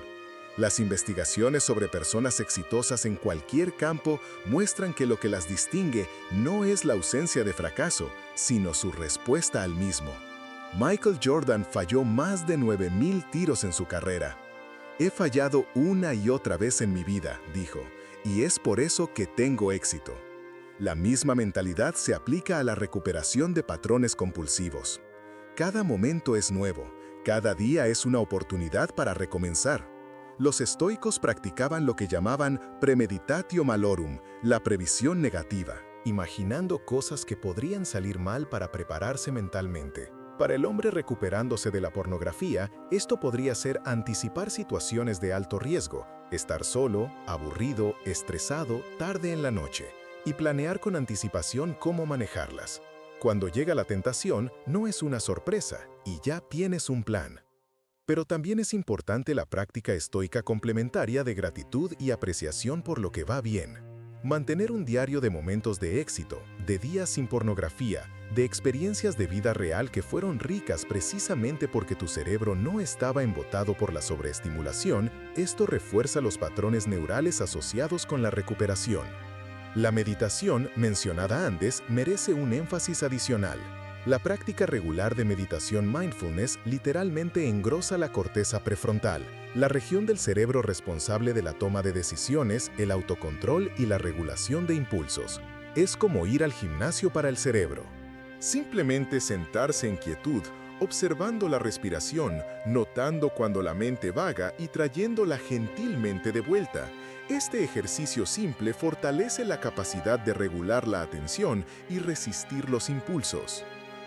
Las investigaciones sobre personas exitosas en cualquier campo muestran que lo que las distingue no es la ausencia de fracaso, sino su respuesta al mismo. Michael Jordan falló más de 9,000 tiros en su carrera. He fallado una y otra vez en mi vida, dijo, y es por eso que tengo éxito. La misma mentalidad se aplica a la recuperación de patrones compulsivos. Cada momento es nuevo, cada día es una oportunidad para recomenzar. Los estoicos practicaban lo que llamaban premeditatio malorum, la previsión negativa, imaginando cosas que podrían salir mal para prepararse mentalmente. Para el hombre recuperándose de la pornografía, esto podría ser anticipar situaciones de alto riesgo, estar solo, aburrido, estresado, tarde en la noche, y planear con anticipación cómo manejarlas. Cuando llega la tentación, no es una sorpresa, y ya tienes un plan. Pero también es importante la práctica estoica complementaria de gratitud y apreciación por lo que va bien. Mantener un diario de momentos de éxito, de días sin pornografía, de experiencias de vida real que fueron ricas precisamente porque tu cerebro no estaba embotado por la sobreestimulación, esto refuerza los patrones neurales asociados con la recuperación. La meditación, mencionada antes, merece un énfasis adicional. La práctica regular de meditación mindfulness literalmente engrosa la corteza prefrontal, la región del cerebro responsable de la toma de decisiones, el autocontrol y la regulación de impulsos. Es como ir al gimnasio para el cerebro. Simplemente sentarse en quietud, observando la respiración, notando cuando la mente vaga y trayéndola gentilmente de vuelta. Este ejercicio simple fortalece la capacidad de regular la atención y resistir los impulsos.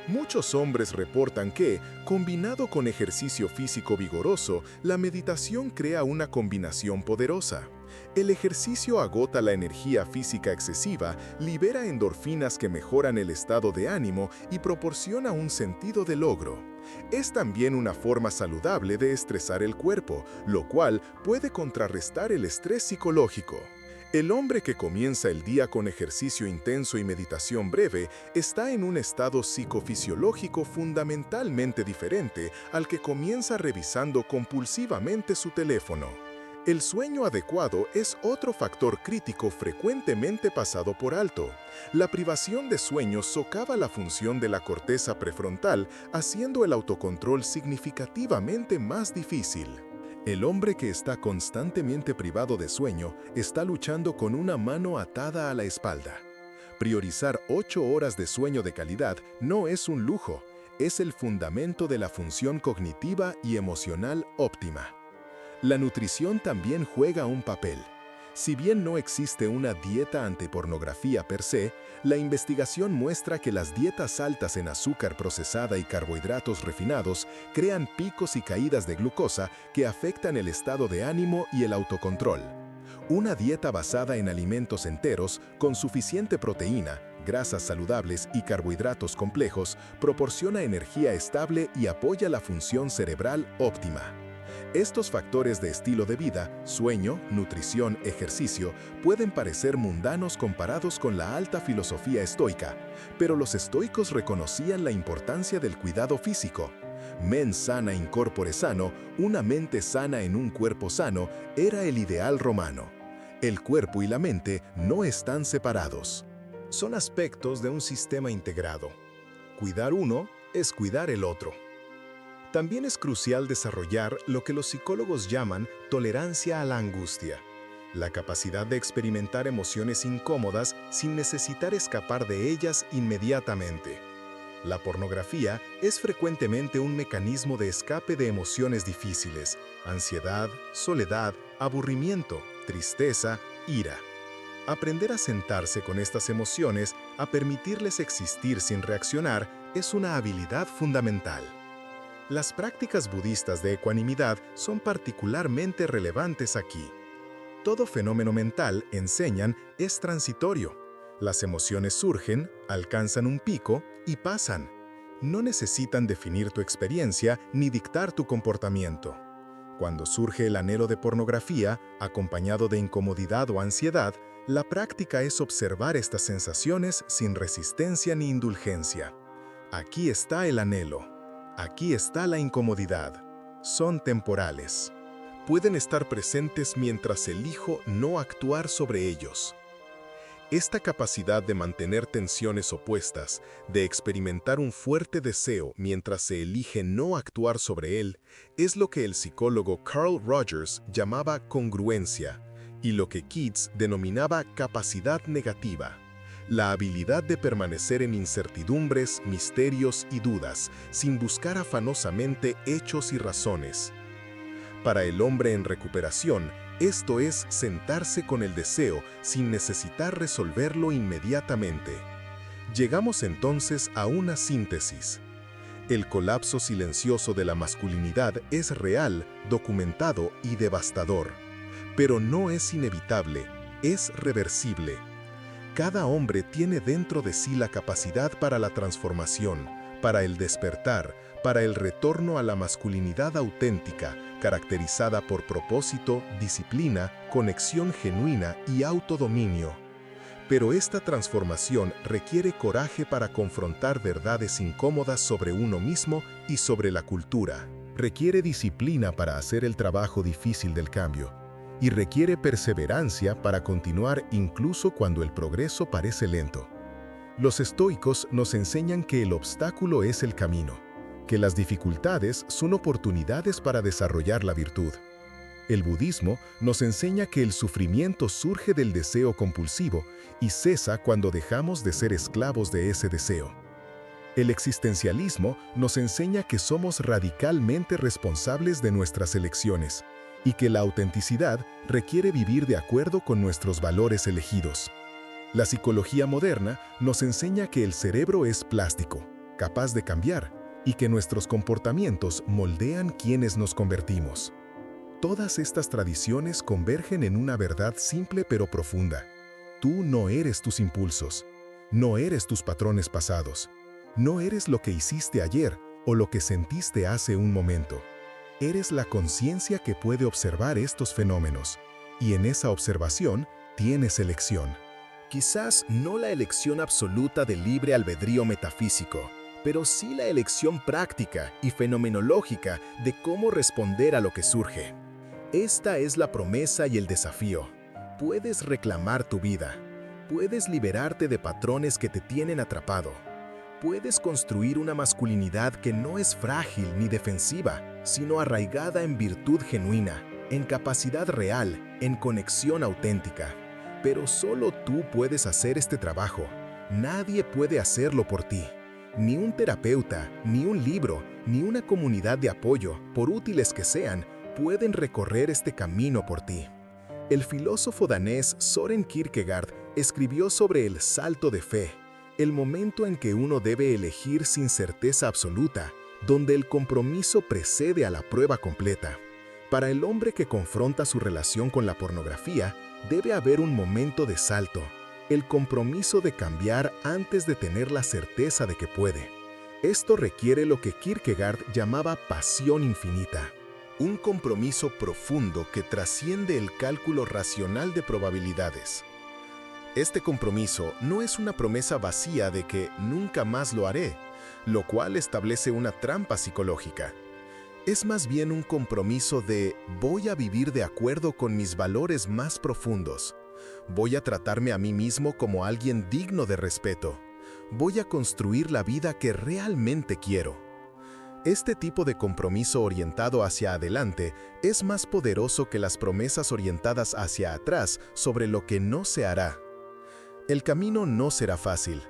Muchos hombres reportan que, combinado con ejercicio físico vigoroso, la meditación crea una combinación poderosa. El ejercicio agota la energía física excesiva, libera endorfinas que mejoran el estado de ánimo y proporciona un sentido de logro. Es también una forma saludable de estresar el cuerpo, lo cual puede contrarrestar el estrés psicológico. El hombre que comienza el día con ejercicio intenso y meditación breve está en un estado psicofisiológico fundamentalmente diferente al que comienza revisando compulsivamente su teléfono. El sueño adecuado es otro factor crítico frecuentemente pasado por alto. La privación de sueño socava la función de la corteza prefrontal, haciendo el autocontrol significativamente más difícil. El hombre que está constantemente privado de sueño está luchando con una mano atada a la espalda. Priorizar 8 horas de sueño de calidad no es un lujo, es el fundamento de la función cognitiva y emocional óptima. La nutrición también juega un papel. Si bien no existe una dieta antipornografía per se, la investigación muestra que las dietas altas en azúcar procesada y carbohidratos refinados crean picos y caídas de glucosa que afectan el estado de ánimo y el autocontrol. Una dieta basada en alimentos enteros, con suficiente proteína, grasas saludables y carbohidratos complejos, proporciona energía estable y apoya la función cerebral óptima. Estos factores de estilo de vida, sueño, nutrición, ejercicio, pueden parecer mundanos comparados con la alta filosofía estoica, pero los estoicos reconocían la importancia del cuidado físico. Mens sana in corpore sano, una mente sana en un cuerpo sano, era el ideal romano. El cuerpo y la mente no están separados. Son aspectos de un sistema integrado. Cuidar uno es cuidar el otro. También es crucial desarrollar lo que los psicólogos llaman tolerancia a la angustia, la capacidad de experimentar emociones incómodas sin necesitar escapar de ellas inmediatamente. La pornografía es frecuentemente un mecanismo de escape de emociones difíciles: ansiedad, soledad, aburrimiento, tristeza, ira. Aprender a sentarse con estas emociones, a permitirles existir sin reaccionar, es una habilidad fundamental. Las prácticas budistas de ecuanimidad son particularmente relevantes aquí. Todo fenómeno mental, enseñan, es transitorio. Las emociones surgen, alcanzan un pico y pasan. No necesitan definir tu experiencia ni dictar tu comportamiento. Cuando surge el anhelo de pornografía, acompañado de incomodidad o ansiedad, la práctica es observar estas sensaciones sin resistencia ni indulgencia. Aquí está el anhelo. Aquí está la incomodidad. Son temporales. Pueden estar presentes mientras elijo no actuar sobre ellos. Esta capacidad de mantener tensiones opuestas, de experimentar un fuerte deseo mientras se elige no actuar sobre él, es lo que el psicólogo Carl Rogers llamaba congruencia, y lo que Keats denominaba capacidad negativa. La habilidad de permanecer en incertidumbres, misterios y dudas, sin buscar afanosamente hechos y razones. Para el hombre en recuperación, esto es sentarse con el deseo sin necesitar resolverlo inmediatamente. Llegamos entonces a una síntesis. El colapso silencioso de la masculinidad es real, documentado y devastador. Pero no es inevitable, es reversible. Cada hombre tiene dentro de sí la capacidad para la transformación, para el despertar, para el retorno a la masculinidad auténtica, caracterizada por propósito, disciplina, conexión genuina y autodominio. Pero esta transformación requiere coraje para confrontar verdades incómodas sobre uno mismo y sobre la cultura. Requiere disciplina para hacer el trabajo difícil del cambio. Y requiere perseverancia para continuar incluso cuando el progreso parece lento. Los estoicos nos enseñan que el obstáculo es el camino, que las dificultades son oportunidades para desarrollar la virtud. El budismo nos enseña que el sufrimiento surge del deseo compulsivo y cesa cuando dejamos de ser esclavos de ese deseo. El existencialismo nos enseña que somos radicalmente responsables de nuestras elecciones y que la autenticidad requiere vivir de acuerdo con nuestros valores elegidos. La psicología moderna nos enseña que el cerebro es plástico, capaz de cambiar, y que nuestros comportamientos moldean quienes nos convertimos. Todas estas tradiciones convergen en una verdad simple pero profunda. Tú no eres tus impulsos, no eres tus patrones pasados, no eres lo que hiciste ayer o lo que sentiste hace un momento. Eres la conciencia que puede observar estos fenómenos, y en esa observación tienes elección. Quizás no la elección absoluta del libre albedrío metafísico, pero sí la elección práctica y fenomenológica de cómo responder a lo que surge. Esta es la promesa y el desafío. Puedes reclamar tu vida. Puedes liberarte de patrones que te tienen atrapado. Puedes construir una masculinidad que no es frágil ni defensiva, sino arraigada en virtud genuina, en capacidad real, en conexión auténtica. Pero solo tú puedes hacer este trabajo. Nadie puede hacerlo por ti. Ni un terapeuta, ni un libro, ni una comunidad de apoyo, por útiles que sean, pueden recorrer este camino por ti. El filósofo danés Søren Kierkegaard escribió sobre el salto de fe, el momento en que uno debe elegir sin certeza absoluta, donde el compromiso precede a la prueba completa. Para el hombre que confronta su relación con la pornografía, debe haber un momento de salto, el compromiso de cambiar antes de tener la certeza de que puede. Esto requiere lo que Kierkegaard llamaba pasión infinita, un compromiso profundo que trasciende el cálculo racional de probabilidades. Este compromiso no es una promesa vacía de que nunca más lo haré, lo cual establece una trampa psicológica. Es más bien un compromiso de voy a vivir de acuerdo con mis valores más profundos. Voy a tratarme a mí mismo como alguien digno de respeto. Voy a construir la vida que realmente quiero. Este tipo de compromiso orientado hacia adelante es más poderoso que las promesas orientadas hacia atrás sobre lo que no se hará. El camino no será fácil.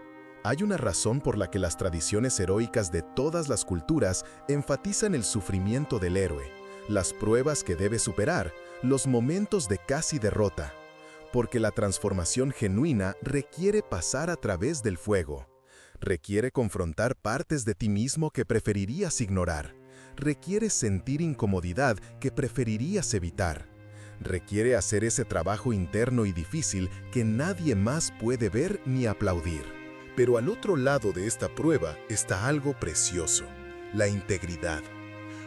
Hay una razón por la que las tradiciones heroicas de todas las culturas enfatizan el sufrimiento del héroe, las pruebas que debe superar, los momentos de casi derrota. Porque la transformación genuina requiere pasar a través del fuego. Requiere confrontar partes de ti mismo que preferirías ignorar. Requiere sentir incomodidad que preferirías evitar. Requiere hacer ese trabajo interno y difícil que nadie más puede ver ni aplaudir. Pero al otro lado de esta prueba está algo precioso: la integridad.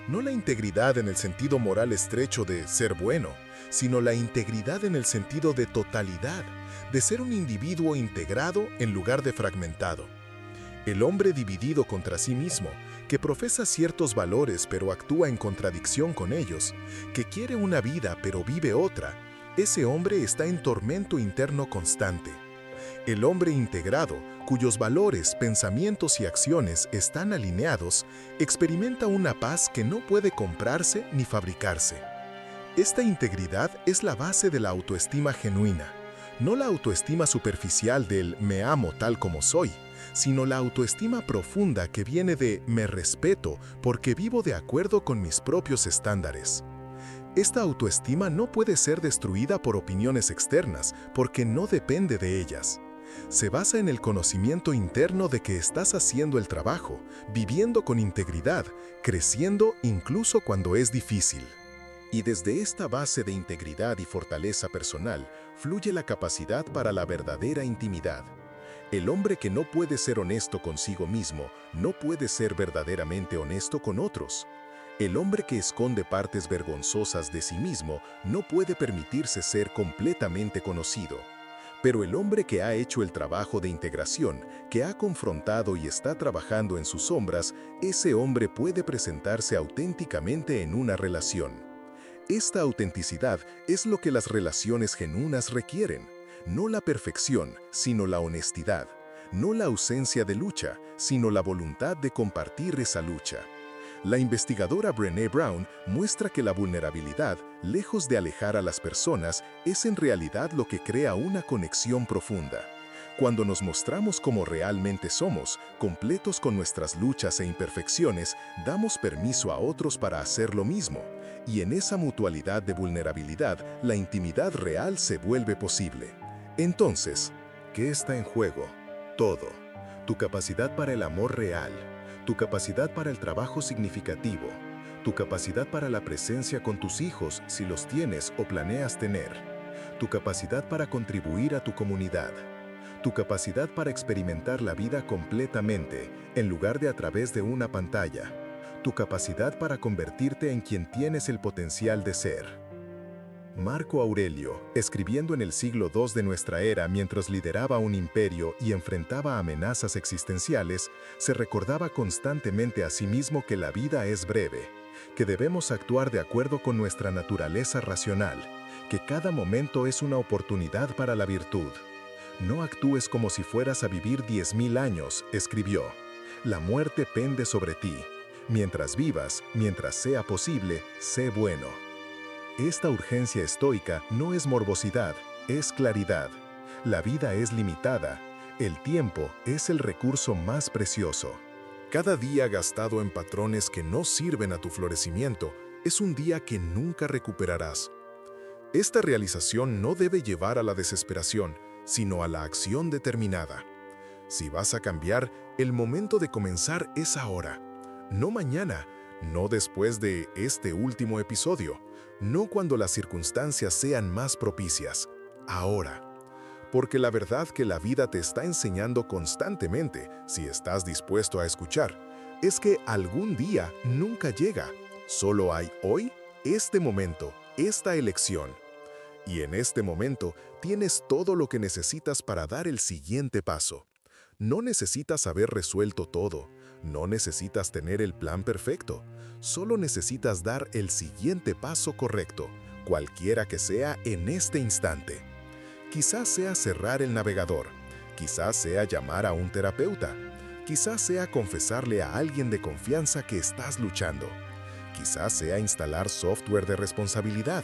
No la integridad en el sentido moral estrecho de ser bueno, sino la integridad en el sentido de totalidad, de ser un individuo integrado en lugar de fragmentado. El hombre dividido contra sí mismo, que profesa ciertos valores pero actúa en contradicción con ellos, que quiere una vida pero vive otra, ese hombre está en tormento interno constante. El hombre integrado, cuyos valores, pensamientos y acciones están alineados, experimenta una paz que no puede comprarse ni fabricarse. Esta integridad es la base de la autoestima genuina, no la autoestima superficial del «me amo tal como soy», sino la autoestima profunda que viene de «me respeto porque vivo de acuerdo con mis propios estándares». Esta autoestima no puede ser destruida por opiniones externas porque no depende de ellas. Se basa en el conocimiento interno de que estás haciendo el trabajo, viviendo con integridad, creciendo incluso cuando es difícil. Y desde esta base de integridad y fortaleza personal, fluye la capacidad para la verdadera intimidad. El hombre que no puede ser honesto consigo mismo, no puede ser verdaderamente honesto con otros. El hombre que esconde partes vergonzosas de sí mismo, no puede permitirse ser completamente conocido. Pero el hombre que ha hecho el trabajo de integración, que ha confrontado y está trabajando en sus sombras, ese hombre puede presentarse auténticamente en una relación. Esta autenticidad es lo que las relaciones genuinas requieren. No la perfección, sino la honestidad. No la ausencia de lucha, sino la voluntad de compartir esa lucha. La investigadora Brené Brown muestra que la vulnerabilidad, lejos de alejar a las personas, es en realidad lo que crea una conexión profunda. Cuando nos mostramos como realmente somos, completos con nuestras luchas e imperfecciones, damos permiso a otros para hacer lo mismo. Y en esa mutualidad de vulnerabilidad, la intimidad real se vuelve posible. Entonces, ¿qué está en juego? Todo. Tu capacidad para el amor real, tu capacidad para el trabajo significativo, tu capacidad para la presencia con tus hijos si los tienes o planeas tener, tu capacidad para contribuir a tu comunidad, tu capacidad para experimentar la vida completamente, en lugar de a través de una pantalla, tu capacidad para convertirte en quien tienes el potencial de ser. Marco Aurelio, escribiendo en el siglo II de nuestra era mientras lideraba un imperio y enfrentaba amenazas existenciales, se recordaba constantemente a sí mismo que la vida es breve, que debemos actuar de acuerdo con nuestra naturaleza racional, que cada momento es una oportunidad para la virtud. No actúes como si fueras a vivir 10.000 años, escribió. La muerte pende sobre ti. Mientras vivas, mientras sea posible, sé bueno. Esta urgencia estoica no es morbosidad, es claridad. La vida es limitada. El tiempo es el recurso más precioso. Cada día gastado en patrones que no sirven a tu florecimiento es un día que nunca recuperarás. Esta realización no debe llevar a la desesperación, sino a la acción determinada. Si vas a cambiar, el momento de comenzar es ahora. No mañana, no después de este último episodio, no cuando las circunstancias sean más propicias, ahora. Porque la verdad que la vida te está enseñando constantemente, si estás dispuesto a escuchar, es que algún día nunca llega. Solo hay hoy, este momento, esta elección. Y en este momento tienes todo lo que necesitas para dar el siguiente paso. No necesitas haber resuelto todo, no necesitas tener el plan perfecto, solo necesitas dar el siguiente paso correcto, cualquiera que sea en este instante. Quizás sea cerrar el navegador, quizás sea llamar a un terapeuta, quizás sea confesarle a alguien de confianza que estás luchando, quizás sea instalar software de responsabilidad,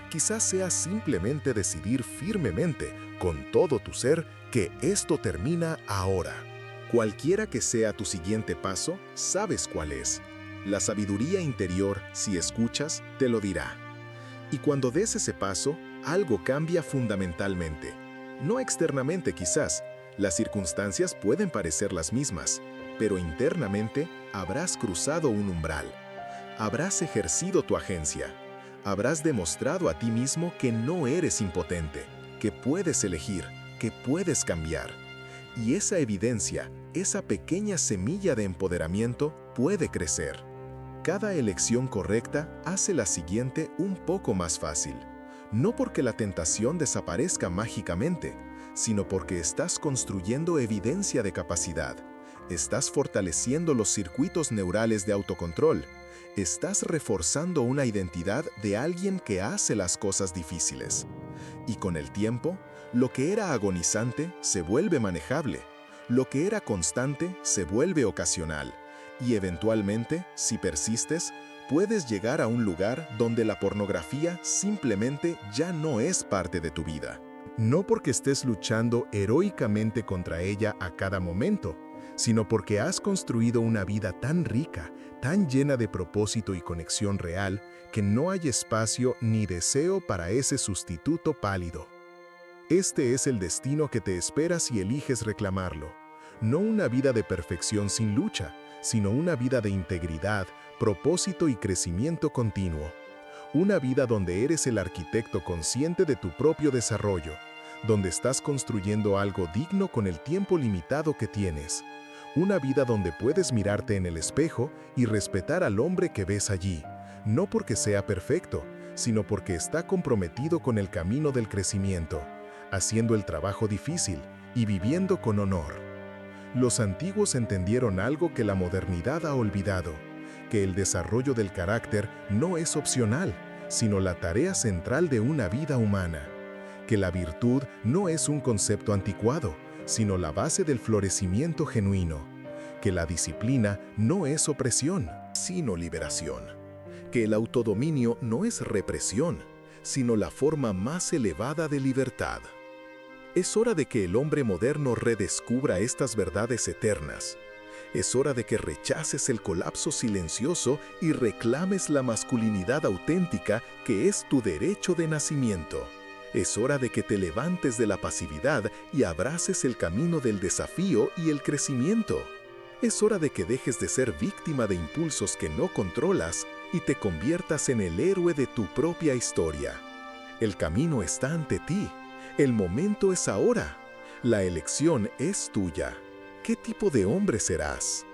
quizás sea simplemente decidir firmemente, con todo tu ser, que esto termina ahora. Cualquiera que sea tu siguiente paso, sabes cuál es. La sabiduría interior, si escuchas, te lo dirá. Y cuando des ese paso, algo cambia fundamentalmente. No externamente quizás, las circunstancias pueden parecer las mismas, pero internamente habrás cruzado un umbral. Habrás ejercido tu agencia. Habrás demostrado a ti mismo que no eres impotente, que puedes elegir, que puedes cambiar. Y esa evidencia, esa pequeña semilla de empoderamiento puede crecer. Cada elección correcta hace la siguiente un poco más fácil. No porque la tentación desaparezca mágicamente, sino porque estás construyendo evidencia de capacidad. Estás fortaleciendo los circuitos neurales de autocontrol. Estás reforzando una identidad de alguien que hace las cosas difíciles. Y con el tiempo, lo que era agonizante se vuelve manejable. Lo que era constante se vuelve ocasional. Y eventualmente, si persistes, puedes llegar a un lugar donde la pornografía simplemente ya no es parte de tu vida. No porque estés luchando heroicamente contra ella a cada momento, sino porque has construido una vida tan rica, tan llena de propósito y conexión real, que no hay espacio ni deseo para ese sustituto pálido. Este es el destino que te espera si eliges reclamarlo. No una vida de perfección sin lucha, sino una vida de integridad, propósito y crecimiento continuo. Una vida donde eres el arquitecto consciente de tu propio desarrollo, donde estás construyendo algo digno con el tiempo limitado que tienes. Una vida donde puedes mirarte en el espejo y respetar al hombre que ves allí, no porque sea perfecto, sino porque está comprometido con el camino del crecimiento, haciendo el trabajo difícil y viviendo con honor. Los antiguos entendieron algo que la modernidad ha olvidado, que el desarrollo del carácter no es opcional, sino la tarea central de una vida humana, que la virtud no es un concepto anticuado, sino la base del florecimiento genuino, que la disciplina no es opresión, sino liberación. Que el autodominio no es represión, sino la forma más elevada de libertad. Es hora de que el hombre moderno redescubra estas verdades eternas. Es hora de que rechaces el colapso silencioso y reclames la masculinidad auténtica que es tu derecho de nacimiento. Es hora de que te levantes de la pasividad y abraces el camino del desafío y el crecimiento. Es hora de que dejes de ser víctima de impulsos que no controlas y te conviertas en el héroe de tu propia historia. El camino está ante ti. El momento es ahora. La elección es tuya. ¿Qué tipo de hombre serás?